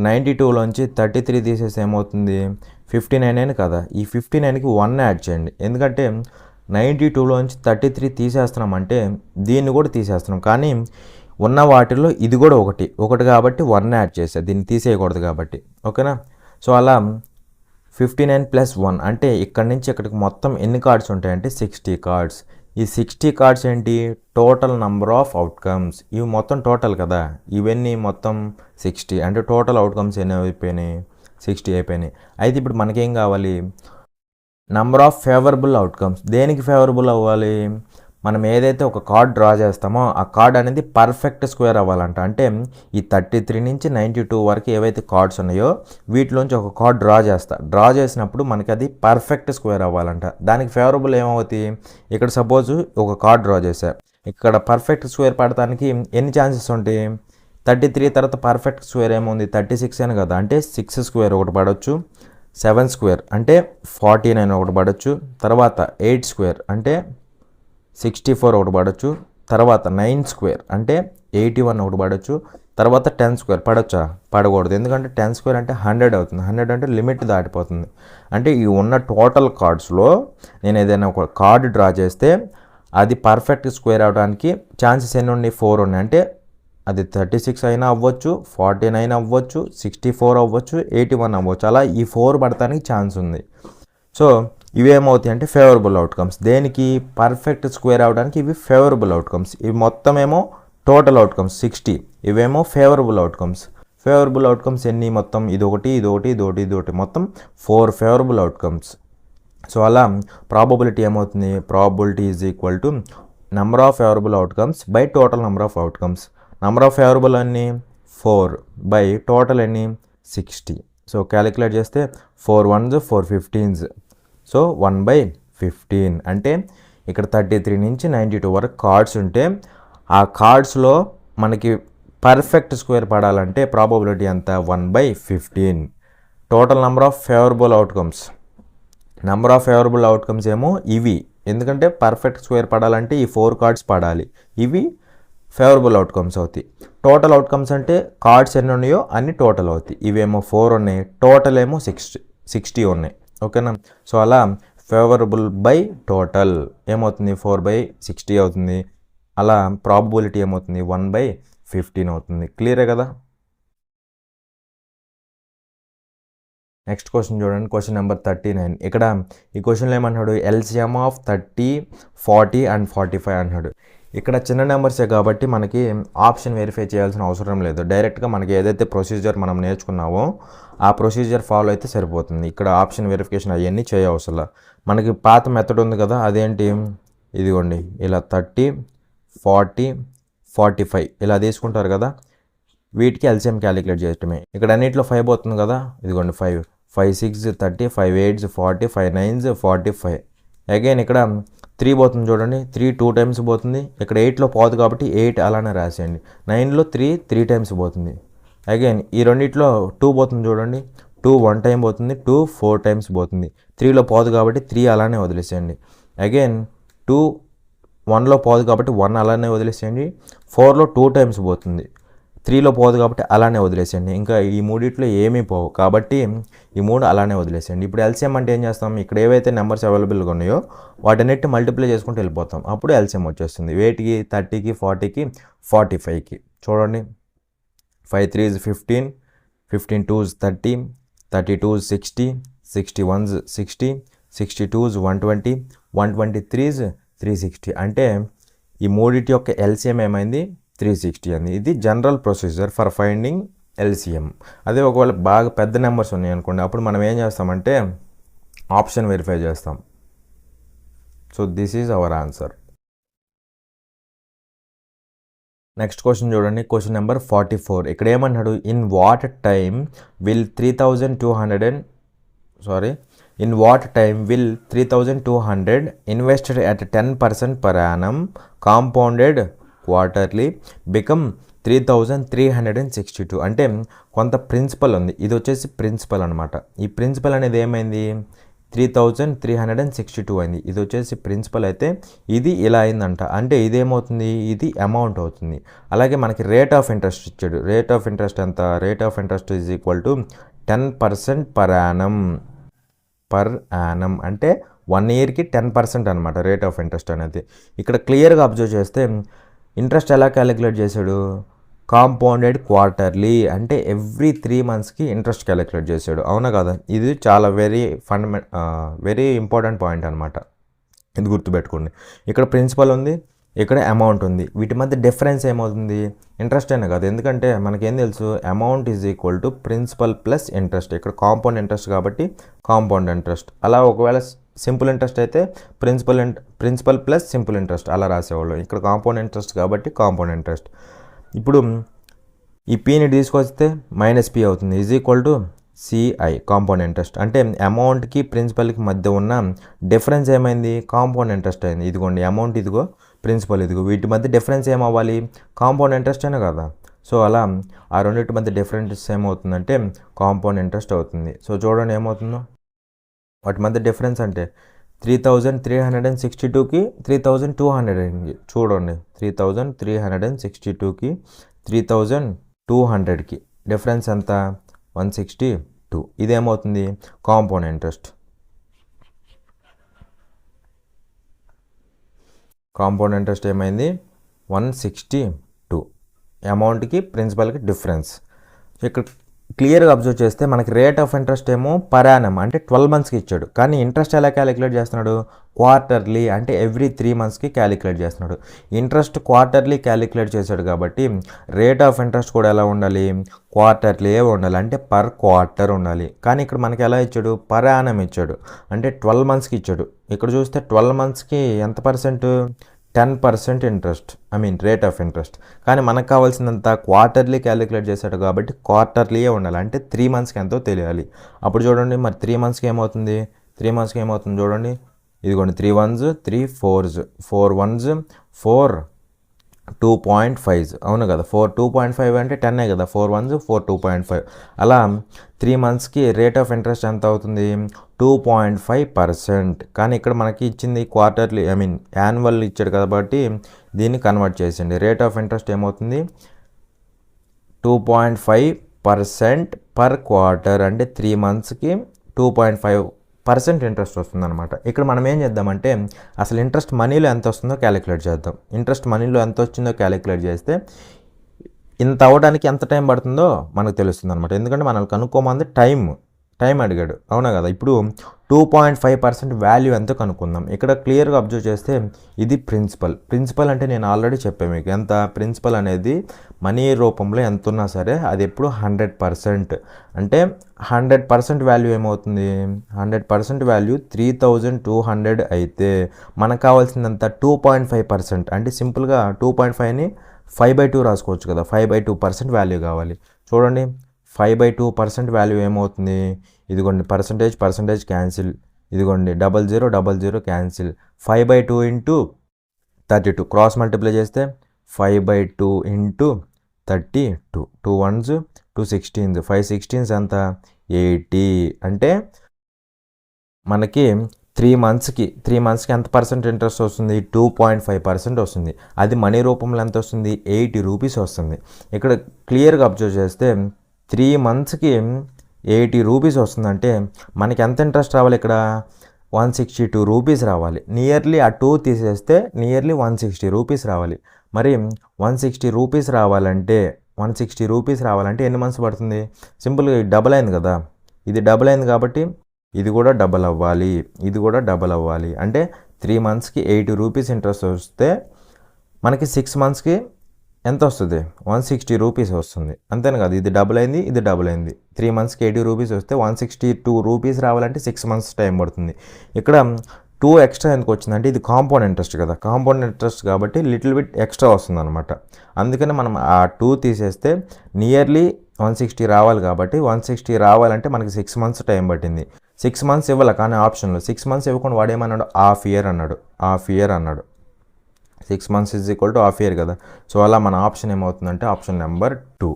92లోంచి 33 తీసేసి ఏమవుతుంది 59 అని కదా, ఈ 59కి 1 యాడ్ చేయండి. ఎందుకంటే 92లోంచి 33 తీసేస్తున్నాం అంటే దీన్ని కూడా తీసేస్తున్నాం, కానీ ఉన్న వాటిల్లో ఇది కూడా ఒకటి కాబట్టి 1 యాడ్ చేసా, దీన్ని తీసేయకూడదు కాబట్టి. ఓకేనా. సో అలా 59 ప్లస్ 1 అంటే ఇక్కడి నుంచి ఇక్కడికి మొత్తం ఎన్ని కార్డ్స్ ఉంటాయంటే 60 కార్డ్స్. ఈ 60 కార్డ్స్ ఏంటి, టోటల్ నంబర్ ఆఫ్ అవుట్కమ్స్. ఇవి మొత్తం టోటల్ కదా, ఇవన్నీ మొత్తం 60 అంటే టోటల్ అవుట్కమ్స్ ఎన్ని అయిపోయినాయి 60 అయిపోయినాయి. అయితే ఇప్పుడు మనకేం కావాలి, నంబర్ ఆఫ్ ఫేవరబుల్ అవుట్కమ్స్. దేనికి ఫేవరబుల్ అవ్వాలి, మనం ఏదైతే ఒక కార్డ్ డ్రా చేస్తామో ఆ కార్డ్ అనేది పర్ఫెక్ట్ స్క్వేర్ అవ్వాలంట. అంటే ఈ 33 నుంచి 92 వరకు ఏవైతే కార్డ్స్ ఉన్నాయో వీటిలోంచి ఒక కార్డ్ డ్రా చేసినప్పుడు మనకి అది పర్ఫెక్ట్ స్క్వేర్ అవ్వాలంట. దానికి ఫేవరబుల్ ఏమవుతాయి, ఇక్కడ సపోజ్ ఒక కార్డ్ డ్రా చేశా, ఇక్కడ పర్ఫెక్ట్ స్క్వేర్ పడటానికి ఎన్ని ఛాన్సెస్ ఉంటాయి, 33 తర్వాత పర్ఫెక్ట్ స్క్వేర్ ఏముంది 36 అని కదా, అంటే 6 స్క్వేర్ ఒకటి పడవచ్చు, 7 స్క్వేర్ అంటే 49 ఒకటి పడవచ్చు, తర్వాత 8 స్క్వేర్ అంటే 64 ఒకటి పడవచ్చు, తర్వాత 9 స్క్వేర్ అంటే 81 ఒకటి పడవచ్చు, తర్వాత 10 స్క్వేర్ పడకూడదు. ఎందుకంటే 10 స్క్వేర్ అంటే 100 అవుతుంది, 100 అంటే లిమిట్ దాటిపోతుంది. అంటే ఈ ఉన్న టోటల్ కార్డ్స్లో నేను ఏదైనా ఒక కార్డు డ్రా చేస్తే అది పర్ఫెక్ట్ స్క్వేర్ అవడానికి ఛాన్సెస్ ఎన్ని ఉన్నాయి, 4 ఉన్నాయి. అంటే అది 36 అయినా అవ్వచ్చు, 49 అవ్వచ్చు, 64 అవ్వచ్చు, 81 అవ్వచ్చు. అలా ఈ 4 పడటానికి ఛాన్స్ ఉంది. సో ఇవేమవుతాయి అంటే ఫేవరబుల్ అవుట్కమ్స్. దేనికి? పర్ఫెక్ట్ స్క్వేర్ అవడానికి ఇవి ఫేవరబుల్ అవుట్కమ్స్. ఇవి మొత్తం ఏమో టోటల్ అవుట్కమ్స్ 60. ఇవేమో ఫేవరబుల్ అవుట్కమ్స్. ఫేవరబుల్ అవుట్కమ్స్ ఎన్ని? మొత్తం ఇదొకటి మొత్తం 4 ఫేవరబుల్ అవుట్కమ్స్. సో అలా ప్రాబబిలిటీ ఏమవుతుంది? Probability is equal to number of favourable outcomes by total number of outcomes. Number of favourable అన్ని 4 బై టోటల్ ఎన్ని 60. సో క్యాలిక్యులేట్ చేస్తే 4 1s 4 15s. సో 1/15 అంటే ఇక్కడ 33 నుంచి 92 వరకు కార్డ్స్ ఉంటే ఆ కార్డ్స్లో మనకి పర్ఫెక్ట్ స్క్వేర్ పడాలంటే ప్రాబబిలిటీ ఎంత? 1/15. Total number of favourable outcomes. Number of favourable outcomes ఏమో ఇవి, ఎందుకంటే పర్ఫెక్ట్ స్క్వేర్ పడాలంటే ఈ 4 కార్డ్స్ పడాలి. ఇవి ఫేవరబుల్ అవుట్కమ్స్ అవుతాయి. టోటల్ అవుట్కమ్స్ అంటే కార్డ్స్ ఎన్ని ఉన్నాయో అన్ని టోటల్ అవుతాయి. ఇవేమో 4 ఉన్నాయి, టోటల్ ఏమో 60 ఉన్నాయి. ఓకేనా? సో అలా ఫేవరబుల్ బై టోటల్ ఏమవుతుంది? 4/60 అవుతుంది. అలా ప్రాబబిలిటీ ఏమవుతుంది? 1/15 అవుతుంది. క్లియరే కదా? నెక్స్ట్ క్వశ్చన్ చూడండి, క్వశ్చన్ నెంబర్ 39. ఇక్కడ ఈ క్వశ్చన్లో ఏమన్నాడు? ఎల్సిఎం ఆఫ్ 30, 40 అండ్ 45 అన్నాడు. ఇక్కడ చిన్న నెంబర్సే కాబట్టి మనకి ఆప్షన్ వెరిఫై చేయాల్సిన అవసరం లేదు. డైరెక్ట్గా మనకి ఏదైతే ప్రొసీజర్ మనం నేర్చుకున్నామో ఆ ప్రొసీజర్ ఫాలో అయితే సరిపోతుంది. ఇక్కడ ఆప్షన్ వెరిఫికేషన్ అవన్నీ చేయవసరం. మనకి పాత మెథడ్ ఉంది కదా, అదేంటి? ఇదిగోండి, ఇలా 30, 40, 45 ఇలా తీసుకుంటారు కదా, వీటికి ఎల్సిఎం క్యాలిక్యులేట్ చేయటమే. ఇక్కడ అన్నింటిలో 5 పోతుంది కదా, ఇదిగోండి 5 5 6 30, 5 8 40, 5 9 45. అగైన్ ఇక్కడ 3 పోతుంది చూడండి, 3 2 టైమ్స్ పోతుంది. ఇక్కడ 8లో పోదు కాబట్టి 8 అలానే రాసేయండి. 9లో 3 టైమ్స్ పోతుంది. అగైన్ ఈ రెండిట్లో 2 పోతుంది చూడండి, 2 1 టైం పోతుంది, 2 4 టైమ్స్ పోతుంది. 3లో పోదు కాబట్టి 3 అలానే వదిలేసేయండి. అగైన్ 2 1లో పోదు కాబట్టి 1 అలానే వదిలేసేయండి. 4లో 2 టైమ్స్ పోతుంది, 3లో పోదు కాబట్టి అలానే వదిలేసేయండి. ఇంకా ఈ మూడిట్లో ఏమీ పోవు కాబట్టి ఈ 3 అలానే వదిలేసేయండి. ఇప్పుడు ఎల్సిఎం అంటే ఏం చేస్తాం? ఇక్కడ ఏవైతే నెంబర్స్ అవైలబుల్గా ఉన్నాయో వాటన్నిటి మల్టిప్లై చేసుకుంటూ వెళ్ళిపోతాం. అప్పుడు ఎల్సిఎం వచ్చేస్తుంది. వేటికి? 30కి, 40కి, 45కి. చూడండి, 5 3s 15, 15 2s 30, 30 2s 60, 60 1s 60, 60 2s 120, 123s 360. అంటే ఈ మూడిటి యొక్క ఎల్సిఎం ఏమైంది? 360 అంది. ఇది general procedure for finding LCM. అదే ఒకవేళ బాగా పెద్ద నెంబర్స్ ఉన్నాయి అనుకోండి, అప్పుడు మనం ఏం చేస్తామంటే ఆప్షన్ వెరిఫై చేస్తాం. So this is our answer. Next question చూడండి, క్వశ్చన్ నెంబర్ 44. ఇక్కడ ఏమన్నాడు? In what time will 3,200 invested at 10% per annum compounded quarterly become 3,362. అంటే కొంత ప్రిన్సిపల్ ఉంది. ఇది వచ్చేసి ప్రిన్సిపల్ అనమాట. ఈ ప్రిన్సిపల్ అనేది ఏమైంది? 3,362 అయింది. ఇది వచ్చేసి ప్రిన్సిపల్ అయితే ఇది ఇలా అయిందంట. అంటే ఇదేమవుతుంది? ఇది అమౌంట్ అవుతుంది. అలాగే మనకి రేట్ ఆఫ్ ఇంట్రెస్ట్ ఇచ్చాడు. రేట్ ఆఫ్ ఇంట్రెస్ట్ ఎంత? Rate of interest is equal to 10% per annum అంటే 1 ఇయర్కి 10% అనమాట రేట్ ఆఫ్ ఇంట్రెస్ట్ అనేది. ఇక్కడ క్లియర్గా అబ్జర్వ్ చేస్తే ఇంట్రెస్ట్ ఎలా క్యాలిక్యులేట్ చేశాడు? కాంపౌండెడ్ క్వార్టర్లీ అంటే ఎవ్రీ 3 మంత్స్కి ఇంట్రెస్ట్ క్యాలిక్యులేట్ చేశాడు. అవునా కదా? ఇది చాలా వెరీ ఇంపార్టెంట్ పాయింట్ అనమాట. ఇది గుర్తుపెట్టుకోండి. ఇక్కడ ప్రిన్సిపల్ ఉంది, ఇక్కడ అమౌంట్ ఉంది. వీటి మధ్య డిఫరెన్స్ ఏమవుతుంది? ఇంట్రెస్ట్ అయినా కాదు. ఎందుకంటే మనకేం తెలుసు? Amount is equal to principal plus interest. ఇక్కడ కాంపౌండ్ ఇంట్రెస్ట్ కాబట్టి కాంపౌండ్ ఇంట్రెస్ట్. అలా ఒకవేళ సింపుల్ ఇంట్రెస్ట్ అయితే ప్రిన్సిపల్ ప్లస్ సింపుల్ ఇంట్రెస్ట్ అలా రాసేవాళ్ళు. ఇక్కడ కాంపౌండ్ ఇంట్రెస్ట్ కాబట్టి కాంపౌండ్ ఇంట్రెస్ట్. ఇప్పుడు ఈ పీని తీసుకొస్తే -p అవుతుంది. Is equal to CI compound interest. అంటే అమౌంట్కి ప్రిన్సిపల్కి మధ్య ఉన్న డిఫరెన్స్ ఏమైంది? కాంపౌండ్ ఇంట్రెస్ట్ అయింది. ఇదిగోండి అమౌంట్ ఇదిగో, ప్రిన్సిపల్ ఇదిగో. వీటి మధ్య డిఫరెన్స్ ఏమవ్వాలి? కాంపౌండ్ ఇంట్రెస్ట్ అయినా కదా. సో అలా ఆ రెండింటి మధ్య డిఫరెన్స్ ఏమవుతుందంటే కాంపౌండ్ ఇంట్రెస్ట్ అవుతుంది. సో చూడండి ఏమవుతుందో. వాటి మధ్య డిఫరెన్స్ అంటే 3,362కి 3,200 అయింది. చూడండి 3,362కి 3,200కి డిఫరెన్స్ ఎంత? 162. ఇదేమవుతుంది? Compound interest. కాంపౌండ్ ఇంట్రెస్ట్ ఏమైంది? 162. అమౌంట్కి ప్రిన్సిపల్కి డిఫరెన్స్. ఇక్కడ క్లియర్గా అబ్జర్వ్ చేస్తే మనకి రేట్ ఆఫ్ ఇంట్రెస్ట్ ఏమో పర్ యానం అంటే 12 మంత్స్కి ఇచ్చాడు. కానీ ఇంట్రెస్ట్ ఎలా క్యాలిక్యులేట్ చేస్తున్నాడు? క్వార్టర్లీ అంటే ఎవ్రీ 3 మంత్స్కి క్యాలిక్యులేట్ చేస్తున్నాడు. ఇంట్రెస్ట్ క్వార్టర్లీ క్యాలిక్యులేట్ చేశాడు కాబట్టి రేట్ ఆఫ్ ఇంట్రెస్ట్ కూడా ఎలా ఉండాలి? క్వార్టర్లీ ఉండాలి, అంటే పర్ క్వార్టర్ ఉండాలి. కానీ ఇక్కడ మనకి ఎలా ఇచ్చాడు? పర్ యానం ఇచ్చాడు, అంటే 12 మంత్స్కి ఇచ్చాడు. ఇక్కడ చూస్తే 12 మంత్స్కి ఎంత percent? 10% interest, rate of interest. కానీ మనకు కావాల్సినంత క్వార్టర్లీ క్యాలిక్యులేట్ చేశాడు కాబట్టి క్వార్టర్లీయే ఉండాలి, అంటే 3 మంత్స్కి ఎంతో తెలియాలి. అప్పుడు చూడండి మరి 3 మంత్స్కి ఏమవుతుంది? 3 మంత్స్కి ఏమవుతుంది చూడండి, ఇదిగోండి 3 1s 3 4s 4 1s 4 2.5 అవును కదా, 4 2.5 అంటే 10 కదా, 4 1s 4 2.5. అలా 3 మంత్స్కి రేట్ ఆఫ్ ఇంట్రెస్ట్ ఎంత అవుతుంది? 2.5%. కానీ ఇక్కడ మనకి ఇచ్చింది క్వార్టర్లీ యాన్యువల్ ఇచ్చాడు కాబట్టి దీన్ని కన్వర్ట్ చేసింది. రేట్ ఆఫ్ ఇంట్రెస్ట్ ఏమవుతుంది? 2.5% పర్ క్వార్టర్, అంటే 3 మంత్స్కి 2.5% ఇంట్రెస్ట్ వస్తుంది అనమాట. ఇక్కడ మనం ఏం చేద్దామంటే అసలు ఇంట్రెస్ట్ మనీలో ఎంత వస్తుందో క్యాలిక్యులేట్ చేద్దాం. ఇంట్రెస్ట్ మనీలో ఎంత వచ్చిందో క్యాలిక్యులేట్ చేస్తే ఇంత అవ్వడానికి ఎంత టైం పడుతుందో మనకు తెలుస్తుంది అనమాట. ఎందుకంటే మనల్ని కనుక్కోమంది టైం అడిగాడు, అవునా కదా. ఇప్పుడు 2.5% వాల్యూ ఎంతో కనుక్కుందాం. ఇక్కడ క్లియర్గా అబ్జర్వ్ చేస్తే ఇది ప్రిన్సిపల్ అంటే నేను ఆల్రెడీ చెప్పాను మీకు, ఎంత ప్రిన్సిపల్ అనేది మనీ రూపంలో ఎంత ఉన్నా సరే అది ఎప్పుడు 100%. అంటే 100% వాల్యూ ఏమవుతుంది? 100% వాల్యూ 3200 అయితే మనకు కావాల్సిందంత 2.5%. అంటే సింపుల్గా 2.5ని 5/2 రాసుకోవచ్చు కదా, 5/2% వాల్యూ కావాలి. చూడండి 5/2% వాల్యూ ఏమవుతుంది? ఇదిగోండి పర్సంటేజ్ క్యాన్సిల్, ఇదిగోండి 00 క్యాన్సిల్. 5/2 ఇంటూ 32 క్రాస్ మల్టిప్లై చేస్తే 5/2 ఇంటూ 32, 2 1s 2 16s 5 16s ఎంత? 80. అంటే మనకి 3 మంత్స్కి ఎంత పర్సెంట్ ఇంట్రెస్ట్ వస్తుంది? 2.5% వస్తుంది. అది మనీ రూపంలో ఎంత వస్తుంది? 80 రూపీస్ వస్తుంది. ఇక్కడ క్లియర్గా అబ్జర్వ్ చేస్తే 3 మంత్స్కి 80 రూపీస్ వస్తుందంటే మనకి ఎంత ఇంట్రెస్ట్ రావాలి? ఇక్కడ 162 రూపీస్ రావాలి. నియర్లీ ఆ 2 తీసేస్తే నియర్లీ 160 రూపీస్ రావాలి. మరి 160 రూపీస్ రావాలంటే ఎన్ని మంత్స్ పడుతుంది? సింపుల్గా డబల్ అయింది కదా, ఇది డబల్ అయింది కాబట్టి ఇది కూడా డబల్ అవ్వాలి. అంటే 3 మంత్స్కి 80 రూపీస్ ఇంట్రెస్ట్ వస్తే మనకి 6 మంత్స్కి ఎంత వస్తుంది? 160 రూపీస్ వస్తుంది. అంతేనా కదా, ఇది డబుల్ అయింది. 3 మంత్స్కి 80 రూపీస్ వస్తే 162 రూపీస్ రావాలంటే 6 మంత్స్ టైం పడుతుంది. ఇక్కడ 2 ఎక్స్ట్రా ఎందుకు వచ్చిందంటే ఇది కాంపౌండ్ ఇంట్రెస్ట్ కదా, కాంపౌండ్ ఇంట్రెస్ట్ కాబట్టి లిటిల్ బిట్ ఎక్స్ట్రా వస్తుంది అనమాట. అందుకని మనం ఆ 2 తీసేస్తే నియర్లీ 160 రావాలి కాబట్టి 160 రావాలంటే మనకి 6 మంత్స్ టైం పట్టింది. 6 మంత్స్ ఇవ్వాలి కానీ ఆప్షన్లో 6 మంత్స్ ఇవ్వకుండా వాడేమన్నాడు? హాఫ్ ఇయర్ అన్నాడు. 6 months is equal to half year కదా. సో అలా మన ఆప్షన్ ఏమవుతుందంటే ఆప్షన్ నెంబర్ 2.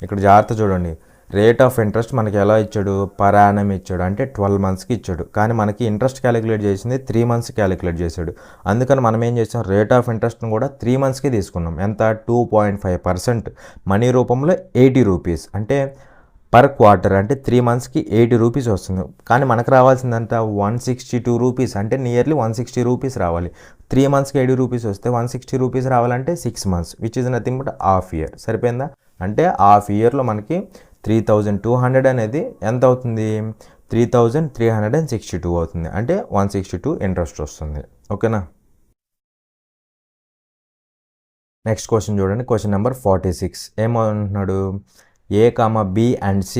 ఇక్కడ జాగ్రత్త చూడండి, రేట్ ఆఫ్ ఇంట్రెస్ట్ మనకి ఎలా ఇచ్చాడు? పర్ యానం ఇచ్చాడు, అంటే 12 మంత్స్కి ఇచ్చాడు. కానీ మనకి ఇంట్రెస్ట్ క్యాలిక్యులేట్ చేసింది 3 మంత్స్ క్యాలిక్యులేట్ చేశాడు. అందుకని మనం ఏం చేసాం? రేట్ ఆఫ్ ఇంట్రెస్ట్ని కూడా 3 మంత్స్కి తీసుకున్నాం. ఎంత? 2.5%. మనీ రూపంలో 80 రూపీస్, అంటే పర్ క్వార్టర్, అంటే 3 మంత్స్కి 80 రూపీస్ వస్తుంది. కానీ మనకు రావాల్సిందంతా 162 రూపీస్, అంటే నియర్లీ 160 రూపీస్ రావాలి. 3 మంత్స్కి 80 రూపీస్ వస్తే 160 రూపీస్ రావాలంటే 6 months, which is nothing but half year. సరిపోయిందా? అంటే హాఫ్ ఇయర్లో మనకి 3200 అనేది ఎంత అవుతుంది? 3362 అవుతుంది. అంటే 162 ఇంట్రెస్ట్ వస్తుంది. ఓకేనా. నెక్స్ట్ క్వశ్చన్ చూడండి, క్వశ్చన్ నెంబర్ 46. ఏమంటున్నాడు? A, B and C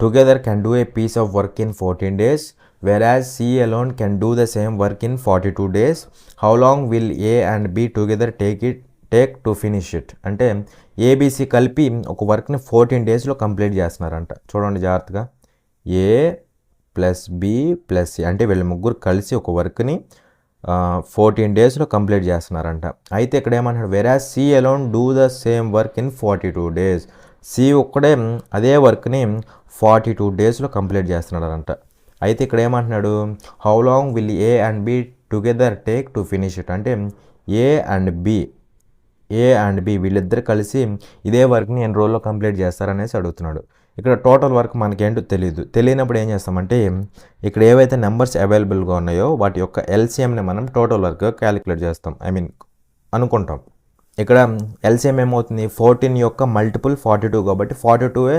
together can do a piece of work in 14 days, whereas C alone can do the same work in 42 days. How long will A and B together take to finish it? అంటే ABC కలిపి ఒక వర్క్ని 14 డేస్లో complete చేస్తున్నారంట. చూడండి జాగ్రత్తగా, A plus B plus C అంటే వీళ్ళు ముగ్గురు కలిసి ఒక వర్క్ని 14 డేస్లో కంప్లీట్ చేస్తున్నారంట. అయితే ఇక్కడ ఏమంటాడు? వెరాజ్ C alone do the same work in 42 days. C ఒక్కడే అదే వర్క్ని 42 డేస్లో కంప్లీట్ చేస్తున్నాడంట. అయితే ఇక్కడ ఏమంటున్నాడు? How long will A and B together take to finish it? అంటే ఏ అండ్ బి వీళ్ళిద్దరు కలిసి ఇదే వర్క్ని ఎన్ని రోజుల్లో కంప్లీట్ చేస్తారనేసి అడుగుతున్నాడు. ఇక్కడ టోటల్ వర్క్ మనకేంటో తెలియనప్పుడు ఏం చేస్తామంటే ఇక్కడ ఏవైతే నెంబర్స్ అవైలబుల్గా ఉన్నాయో వాటి యొక్క ఎల్సిఎంని మనం టోటల్ వర్క్ క్యాలిక్యులేట్ చేస్తాం, అనుకుంటాం. ఇక్కడ ఎల్సిఎం ఏమవుతుంది 14 యొక్క మల్టిపుల్ 42 కాబట్టి 42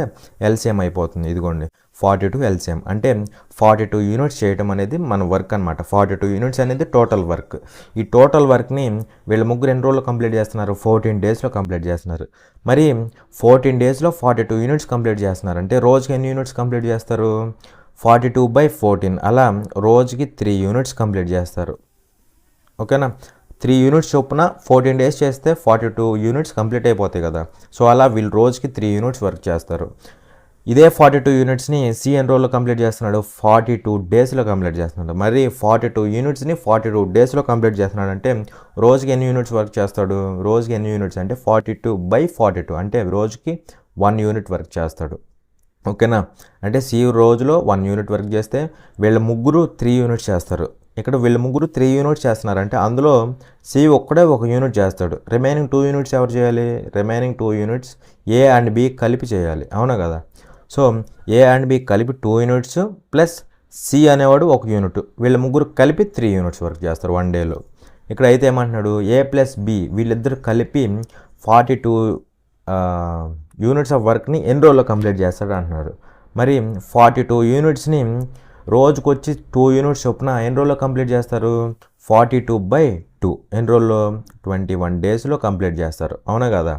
ఎల్సిఎం అయిపోతుంది. ఇదిగోండి 42 ఎల్సిఎం అంటే 42 యూనిట్స్ చేయడం అనేది మన వర్క్ అనమాట. 42 యూనిట్స్ అనేది టోటల్ వర్క్. ఈ టోటల్ వర్క్ని వీళ్ళ ముగ్గురు ఎన్ని రోజుల్లో కంప్లీట్ చేస్తున్నారు? 14 డేస్లో కంప్లీట్ చేస్తున్నారు. మరి 14 డేస్లో 42 యూనిట్స్ కంప్లీట్ చేస్తున్నారు అంటే రోజుకి ఎన్ని యూనిట్స్ కంప్లీట్ చేస్తారు? 42/14 అలా రోజుకి 3 యూనిట్స్ కంప్లీట్ చేస్తారు. ఓకేనా? 3 యూనిట్స్ చొప్పున 14 డేస్ చేస్తే 42 యూనిట్స్ కంప్లీట్ అయిపోతాయి కదా. సో అలా వీళ్ళు రోజుకి 3 యూనిట్స్ వర్క్ చేస్తారు. ఇదే 42 యూనిట్స్ని సి ఎన్ని రోజుల్లో కంప్లీట్ చేస్తున్నాడు? 42 డేస్లో కంప్లీట్ చేస్తున్నాడు. మరి 42 యూనిట్స్ని 42 డేస్లో కంప్లీట్ చేస్తున్నాడు అంటే రోజుకి ఎన్ని యూనిట్స్ వర్క్ చేస్తాడు? రోజుకి ఎన్ని యూనిట్స్ అంటే 42/42 అంటే రోజుకి 1 యూనిట్ వర్క్ చేస్తాడు. ఓకేనా? అంటే సి రోజులో 1 యూనిట్ వర్క్ చేస్తే వీళ్ళ ముగ్గురు 3 యూనిట్స్ చేస్తారు. ఇక్కడ వీళ్ళ ముగ్గురు 3 యూనిట్స్ చేస్తున్నారంటే అందులో సి ఒక్కడే 1 యూనిట్ చేస్తాడు. రిమైనింగ్ 2 యూనిట్స్ ఎవరు చేయాలి? Remaining 2 units A and B కలిపి చేయాలి. అవునా కదా? సో ఏ అండ్ బి కలిపి 2 యూనిట్స్ ప్లస్ సి అనేవాడు 1 యూనిట్, వీళ్ళ ముగ్గురు కలిపి 3 యూనిట్స్ వర్క్ చేస్తారు 1 డేలో. ఇక్కడ అయితే ఏమంటున్నాడు? ఏ ప్లస్ బి వీళ్ళిద్దరు కలిపి 42 యూనిట్స్ ఆఫ్ వర్క్ని ఎన్ని రోజుల్లో కంప్లీట్ చేస్తాడు అంటున్నారు. మరి 42 యూనిట్స్ని రోజుకొచ్చి 2 యూనిట్స్ చొప్పున ఎన్ని రోజుల్లో కంప్లీట్ చేస్తారు? 42/2 ఎన్ని రోజుల్లో? 21 డేస్లో కంప్లీట్ చేస్తారు. అవునా కదా?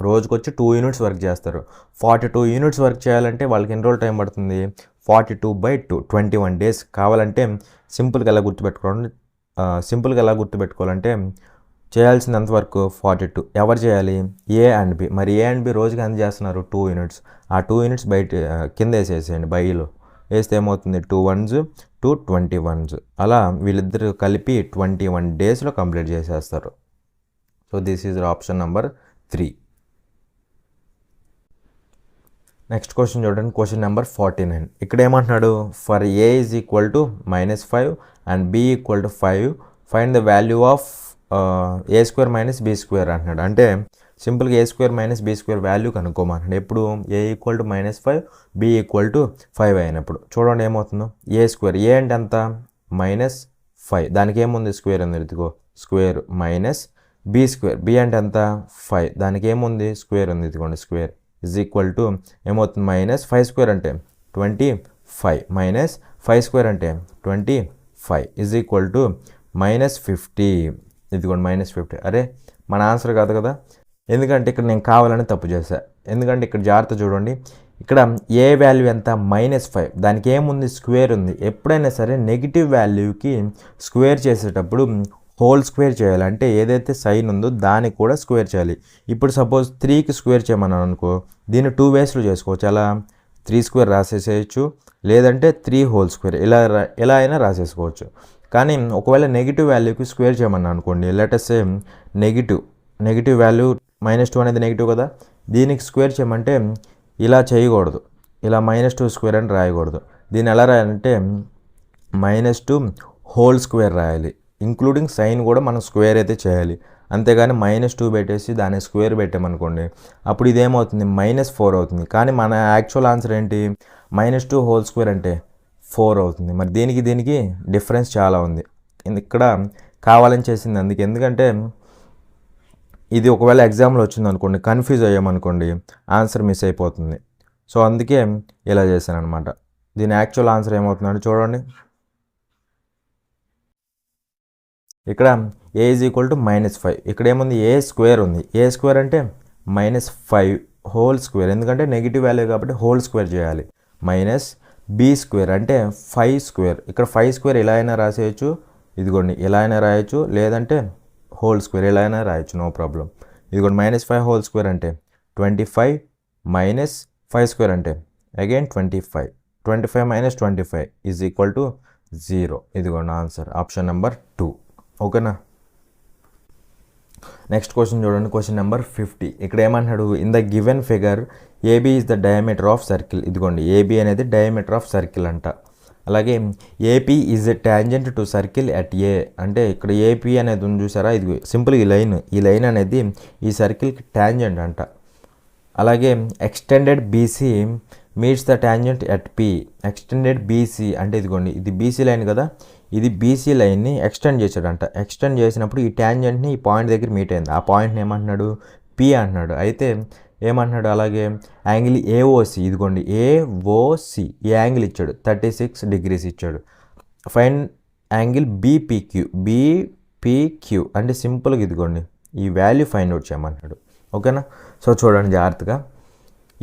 రోజుకొచ్చి 2 యూనిట్స్ వర్క్ చేస్తారు. 42 యూనిట్స్ వర్క్ చేయాలంటే వాళ్ళకి ఎన్ని రోజులు టైం పడుతుంది? 42/2 21 డేస్. కావాలంటే సింపుల్గా ఎలా గుర్తుపెట్టుకోవాలంటే చేయాల్సింది ఎంతవరకు? 42. ఎవరు చేయాలి? A and B. మరి ఏ అండ్ బి రోజుకి ఎంత చేస్తున్నారు? 2 యూనిట్స్. ఆ 2 యూనిట్స్ బయట కింద వేసేసేయండి. బైలో వేస్తే ఏమవుతుంది? 2 1s 2 21s. అలా వీళ్ళిద్దరు కలిపి 21 డేస్లో కంప్లీట్ చేసేస్తారు. So this is option number 3. Next question చూడండి. Question number 49. ఇక్కడ ఏమంటున్నాడు? For A is equal to -5 and B equal to 5 find the value of A square minus B square అంటున్నాడు. అంటే సింపుల్గా A square minus B square value కనుక్కోమంటున్నాడు. ఎప్పుడు? A equal to -5 B equal to 5 అయినప్పుడు. చూడండి ఏమవుతుందో. ఏ స్క్వేర్, ఏ అంటే ఎంత? -5, దానికి ఏముంది? స్క్వేర్ ఉంది. ఇదిగో square minus B square, B అంటే ఎంత? 5, దానికి ఏముంది? స్క్వేర్ ఉంది. ఇదిగోండి స్క్వేర్ ఈజ్ ఈక్వల్ టు ఏమవుతుంది? -5 స్క్వేర్ అంటే 25 మైనస్ 5 స్క్వేర్ అంటే 25 ఈజ్ ఈక్వల్ టు -50. ఇదిగోండి -50. అరే మన ఆన్సర్ కాదు కదా, ఎందుకంటే ఇక్కడ నేను కావాలని తప్పు చేశా. ఎందుకంటే ఇక్కడ జాగ్రత్త చూడండి. ఇక్కడ ఏ వాల్యూ ఎంత? -5, దానికి ఏముంది? స్క్వేర్ ఉంది. ఎప్పుడైనా సరే నెగిటివ్ వాల్యూకి స్క్వేర్ చేసేటప్పుడు హోల్ స్క్వేర్ చేయాలి. అంటే ఏదైతే సైన్ ఉందో దానికి కూడా స్క్వేర్ చేయాలి. ఇప్పుడు సపోజ్ 3కి స్క్వేర్ చేయమన్నాను అనుకో, దీన్ని 2 వేస్లో చేసుకోవచ్చు. అలా 3 స్క్వేర్ రాసేసేయచ్చు, లేదంటే 3 హోల్ స్క్వేర్, ఇలా అయినా రాసేసుకోవచ్చు. కానీ ఒకవేళ నెగిటివ్ వాల్యూకి స్క్వేర్ చేయమన్నా అనుకోండి, లెటస్ సే నెగిటివ్ వాల్యూ -2 అనేది నెగిటివ్ కదా, దీనికి స్క్వేర్ చేయమంటే ఇలా చేయకూడదు, ఇలా -2 స్క్వేర్ అని రాయకూడదు. దీన్ని ఎలా రాయాలంటే -2 హోల్ స్క్వేర్ రాయాలి. ఇంక్లూడింగ్ సైన్ కూడా మనం స్క్వేర్ అయితే చేయాలి. అంతేగాని -2 పెట్టేసి దాన్ని స్క్వేర్ పెట్టామనుకోండి, అప్పుడు ఇదేమవుతుంది? -4 అవుతుంది. కానీ మన యాక్చువల్ ఆన్సర్ ఏంటి? -2 హోల్ స్క్వేర్ అంటే 4 అవుతుంది. మరి దీనికి డిఫరెన్స్ చాలా ఉంది. ఇక్కడ కావాలని చేసింది అందుకే. ఎందుకంటే ఇది ఒకవేళ ఎగ్జామ్లో వచ్చింది అనుకోండి, కన్ఫ్యూజ్ అయ్యామనుకోండి, ఆన్సర్ మిస్ అయిపోతుంది. సో అందుకే ఇలా చేశాను అనమాట. దీని యాక్చువల్ ఆన్సర్ ఏమవుతుందంటే చూడండి, ఇక్కడ ఏ ఈజ్ ఈక్వల్ టు -5. ఇక్కడ ఏముంది? ఏ స్క్వేర్ ఉంది. ఏ స్క్వేర్ అంటే -5 హోల్ స్క్వేర్, ఎందుకంటే నెగిటివ్ వాల్యూ కాబట్టి హోల్ స్క్వేర్ చేయాలి. మైనస్ బి స్క్వేర్ అంటే 5 స్క్వేర్. ఇక్కడ 5 స్క్వేర్ ఇలా అయినా రాసేయచ్చు, ఇదిగోండి ఇలా అయినా రాయొచ్చు, లేదంటే హోల్ స్క్వేర్ ఇలా అయినా రాయొచ్చు, నో ప్రాబ్లం. ఇదిగోండి -5 హోల్ స్క్వేర్ అంటే 25 మైనస్ 5 స్క్వేర్ అంటే again 25. 25 minus 25 is equal to 0. ఇదిగోండి ఆన్సర్ ఆప్షన్ నెంబర్ 2. ఓకేనా? నెక్స్ట్ క్వశ్చన్ చూడండి. Question number 50. ఇక్కడ ఏమంటున్నాడు? In the given figure AB is the diameter of circle. ఇదిగోండి ఏబీ అనేది డయామీటర్ ఆఫ్ సర్కిల్ అంట. అలాగే AP is a tangent to circle at a. అంటే ఇక్కడ ఏపీ అనేది ఉంది చూసారా, ఇది సింపుల్ ఈ లైన్ అనేది ఈ సర్కిల్కి ట్యాంజెంట్ అంట. అలాగే extended BC meets the tangent at P. Extended BC అంటే ఇదిగోండి ఇది బీసీ లైన్ కదా, ఇది బీసీ లైన్ని ఎక్స్టెండ్ చేశాడంట. ఎక్స్టెండ్ చేసినప్పుడు ఈ ట్యాంజెంట్ని ఈ పాయింట్ దగ్గర మీట్ అయింది. ఆ పాయింట్ని ఏమంటున్నాడు, పి అంటున్నాడు. అయితే ఏమంటున్నాడు, అలాగే యాంగిల్ ఏఓసి, ఇదిగోండి ఏఓసి, ఈ యాంగిల్ ఇచ్చాడు 36 degrees ఇచ్చాడు. ఫైన్ యాంగిల్ బీపీక్యూ అంటే సింపుల్గా ఇదిగోండి ఈ వాల్యూ ఫైండ్ అవుట్ చేయమంటాడు. ఓకేనా. సో చూడండి జాగ్రత్తగా,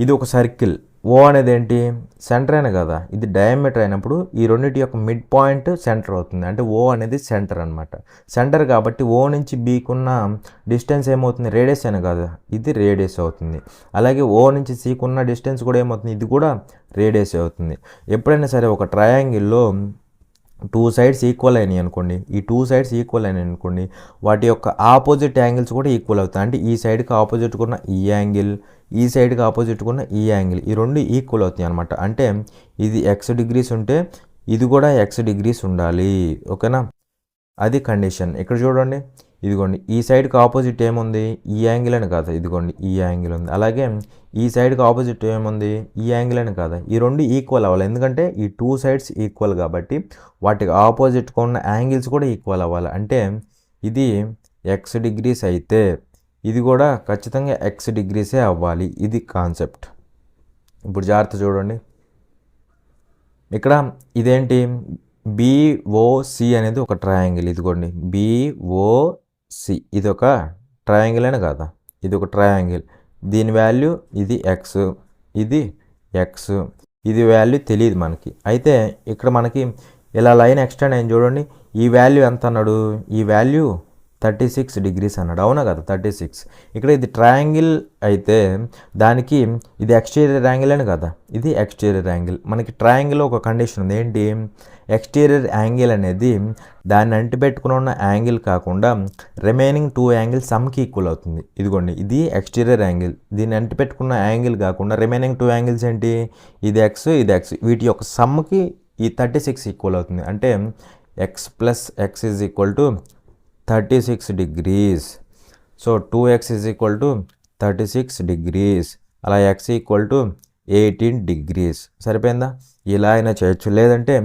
ఇది ఒక సర్కిల్. ఓ అనేది ఏంటి, సెంటర్ అయినా కదా, ఇది డయామీటర్ అయినప్పుడు ఈ రెండింటి యొక్క మిడ్ పాయింట్ సెంటర్ అవుతుంది. అంటే ఓ అనేది సెంటర్ అనమాట. సెంటర్ కాబట్టి ఓ నుంచి బీకున్న డిస్టెన్స్ ఏమవుతుంది, రేడియస్ అయినా కదా, ఇది రేడియస్ అవుతుంది. అలాగే ఓ నుంచి సీకున్న డిస్టెన్స్ కూడా ఏమవుతుంది, ఇది కూడా రేడియస్ అవుతుంది. ఎప్పుడైనా సరే ఒక ట్రయాంగిల్లో 2 sides ఈక్వల్ అయినాయి అనుకోండి, ఈ 2 sides ఈక్వల్ అయినాయి అనుకోండి, వాటి యొక్క ఆపోజిట్ యాంగిల్స్ కూడా ఈక్వల్ అవుతాయి. అంటే ఈ సైడ్కి ఆపోజిట్ ఉన్న ఈ యాంగిల్, ఈ సైడ్కి ఆపోజిట్ ఉన్న ఈ యాంగిల్, ఈ రెండు ఈక్వల్ అవుతాయి అనమాట. అంటే ఇది x degrees ఉంటే ఇది కూడా x degrees ఉండాలి. ఓకేనా, అది కండిషన్. ఇక్కడ చూడండి, ఇదిగోండి ఈ సైడ్కి ఆపోజిట్ ఏముంది, ఈ యాంగిల్ అని కాదా, ఇదిగోండి ఈ యాంగిల్ ఉంది. అలాగే ఈ సైడ్కి ఆపోజిట్ ఏముంది, ఈ యాంగిల్ అని కాదా, ఈ రెండు ఈక్వల్ అవ్వాలి. ఎందుకంటే ఈ 2 sides ఈక్వల్ కాబట్టి వాటికి ఆపోజిట్గా ఉన్న యాంగిల్స్ కూడా ఈక్వల్ అవ్వాలి. అంటే ఇది x degrees అయితే ఇది కూడా ఖచ్చితంగా x degrees అవ్వాలి. ఇది కాన్సెప్ట్. ఇప్పుడు జాగ్రత్త చూడండి, ఇక్కడ ఇదేంటి, బీఓసి అనేది ఒక ట్రయాంగిల్. ఇదిగోండి బీఓసి, ఇది ఒక ట్రయాంగిల్ అని కదా, ఇది ఒక ట్రయాంగిల్. దీని వాల్యూ ఇది x, ఇది x, ఇది వాల్యూ తెలియదు మనకి. అయితే ఇక్కడ మనకి ఇలా లైన్ ఎక్స్టెండ్ అయింది చూడండి, ఈ వాల్యూ ఎంత అన్నాడు, ఈ వాల్యూ 36 degrees అన్నాడు. అవునా కదా, 36. ఇక్కడ ఇది ట్రయాంగిల్ అయితే దానికి ఇది ఎక్స్టీరియర్ యాంగిల్ అని కదా, ఇది ఎక్స్టీరియర్ యాంగిల్. మనకి ట్రయాంగిల్లో ఒక కండిషన్ ఉంది, ఏంటి, ఎక్స్టీరియర్ యాంగిల్ అనేది దాన్ని అంటిపెట్టుకుని ఉన్న యాంగిల్ కాకుండా రిమైనింగ్ 2 angles సమ్కి ఈక్వల్ అవుతుంది. ఇదిగోండి ఇది ఎక్స్టీరియర్ యాంగిల్, దీన్ని అంటిపెట్టుకున్న యాంగిల్ కాకుండా రిమైనింగ్ 2 angles ఏంటి, ఇది x, ఇది x, వీటి యొక్క సమ్కి ఈ 36 ఈక్వల్ అవుతుంది. అంటే x + x = 36 degrees. So 2x = 36 degrees. అలా x = 18 degrees. సరిపోయిందా, ఇలా అయినా చేయొచ్చు. లేదంటే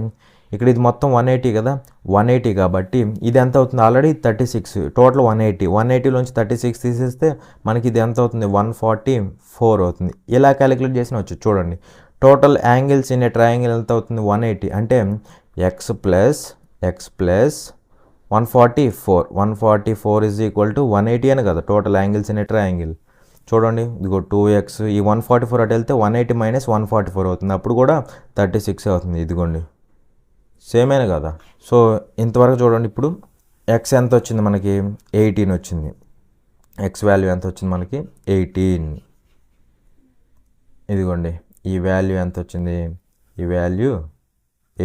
ఇక్కడ ఇది మొత్తం 180 కదా, 180 కాబట్టి ఇది ఎంత అవుతుంది, ఆల్రెడీ 36, టోటల్ 180. 180లోంచి 36 తీసేస్తే మనకి ఇది ఎంత అవుతుంది, 144 అవుతుంది. ఇలా క్యాలిక్యులేట్ చేసిన వచ్చు. చూడండి, total angles in a triangle ఎంత అవుతుంది, 180. అంటే x + 144. 144 = 180 అని కదా total angles in a triangle. చూడండి, ఇదిగో 2x, ఈ 144 అటు వెళ్తే 180 - 144 అవుతుంది. అప్పుడు కూడా 36 అవుతుంది. ఇదిగోండి సేమేనా కదా. సో ఇంతవరకు చూడండి. ఇప్పుడు x ఎంత వచ్చింది మనకి, 18 వచ్చింది. x వాల్యూ ఎంత వచ్చింది మనకి, 18. ఇదిగోండి ఈ వాల్యూ ఎంత వచ్చింది, ఈ వాల్యూ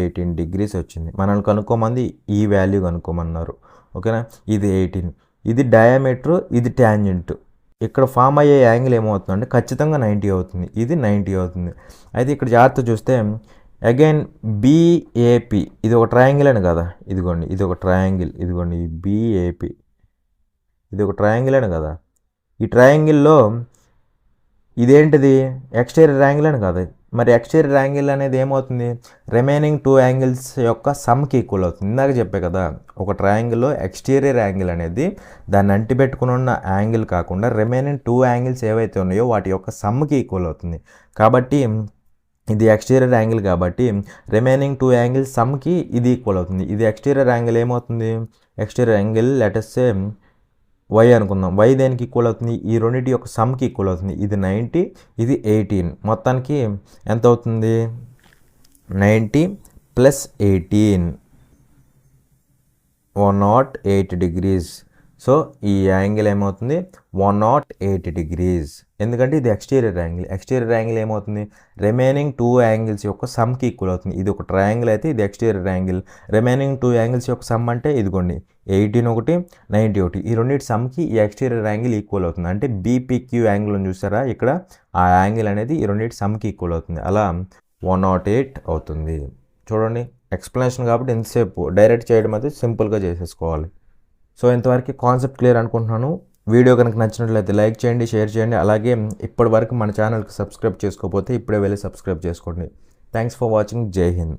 18 degrees వచ్చింది. మనల్ని కనుక్కోమంది ఈ వాల్యూ కనుక్కోమన్నారు. ఓకేనా, ఇది 18, ఇది డయామీటర్, ఇది ట్యాంజెంట్. ఇక్కడ ఫామ్ అయ్యే యాంగిల్ ఏమవుతుందంటే ఖచ్చితంగా 90 అవుతుంది. ఇది 90 అవుతుంది. అయితే ఇక్కడ జాగ్రత్త చూస్తే అగైన్ బీఏపి, ఇది ఒక ట్రయాంగిల్ అని కదా, ఇదిగోండి ఇది ఒక ట్రయాంగిల్. ఇదిగోండి ఈ బీఏపి, ఇది ఒక ట్రయాంగిల్ అని కదా. ఈ ట్రయాంగిల్లో ఇదేంటిది, ఎక్స్టీరియర్ యాంగిల్ అని కదా. మరి ఎక్స్టీరియర్ యాంగిల్ అనేది ఏమవుతుంది, రిమైనింగ్ 2 angles యొక్క సమ్కి ఈక్వల్ అవుతుంది. ఇందాక చెప్పే కదా, ఒక ట్రయాంగిల్లో ఎక్స్టీరియర్ యాంగిల్ అనేది దాన్ని అంటిపెట్టుకుని ఉన్న యాంగిల్ కాకుండా రిమైనింగ్ 2 angles ఏవైతే ఉన్నాయో వాటి యొక్క సమ్కి ఈక్వల్ అవుతుంది. కాబట్టి ఇది ఎక్స్టీరియర్ యాంగిల్ కాబట్టి రిమైనింగ్ 2 angles సమ్కి ఇది ఈక్వల్ అవుతుంది. ఇది ఎక్స్టీరియర్ యాంగిల్ ఏమవుతుంది, ఎక్స్టీరియర్ యాంగిల్ లెట్ us సే y అనుకుందాం. y దేనికి ఈక్వల్ అవుతుంది, ఈ రెండింటి యొక్క సమ్కి ఈక్వల్ అవుతుంది. ఇది 90, ఇది 18. మొత్తానికి ఎంత అవుతుంది, 90 + 18, 108 degrees. సో ఈ యాంగిల్ ఏమవుతుంది, 108 degrees. ఎందుకంటే ఇది ఎక్స్టీరియర్ యాంగిల్. ఎక్స్టీరియర్ యాంగిల్ ఏమవుతుంది, రిమైనింగ్ 2 angles యొక్క సమ్కి ఈక్వల్ అవుతుంది. ఇది ఒక ట్రయాంగిల్ అయితే ఇది ఎక్స్టీరియర్ యాంగిల్. రిమైనింగ్ 2 angles యొక్క సమ్ అంటే ఇదిగోండి 18 ఒకటి, 90 ఒకటి, ఈ రెండింటి సమ్కి ఈ ఎక్స్టీరియర్ యాంగిల్ ఈక్వల్ అవుతుంది. అంటే బీపీక్యూ యాంగిల్ అని చూసారా, ఇక్కడ ఆ యాంగిల్ అనేది ఈ రెండింటి సమ్కి ఈక్వల్ అవుతుంది. అలా 108 అవుతుంది. చూడండి, ఎక్స్ప్లెనేషన్ కాబట్టి ఎంతసేపు డైరెక్ట్ చేయడం అయితే సింపుల్గా చేసేసుకోవాలి. సో ఇంతవరకు కాన్సెప్ట్ క్లియర్ అనుకుంటున్నాను. వీడియో కనుక నచ్చినట్లయితే లైక్ చేయండి, షేర్ చేయండి. అలాగే ఇప్పటి వరకు మన ఛానల్కి సబ్స్క్రైబ్ చేసుకోకపోతే ఇప్పుడే వెళ్ళి సబ్స్క్రైబ్ చేసుకోండి. Thanks for watching. జై హింద్.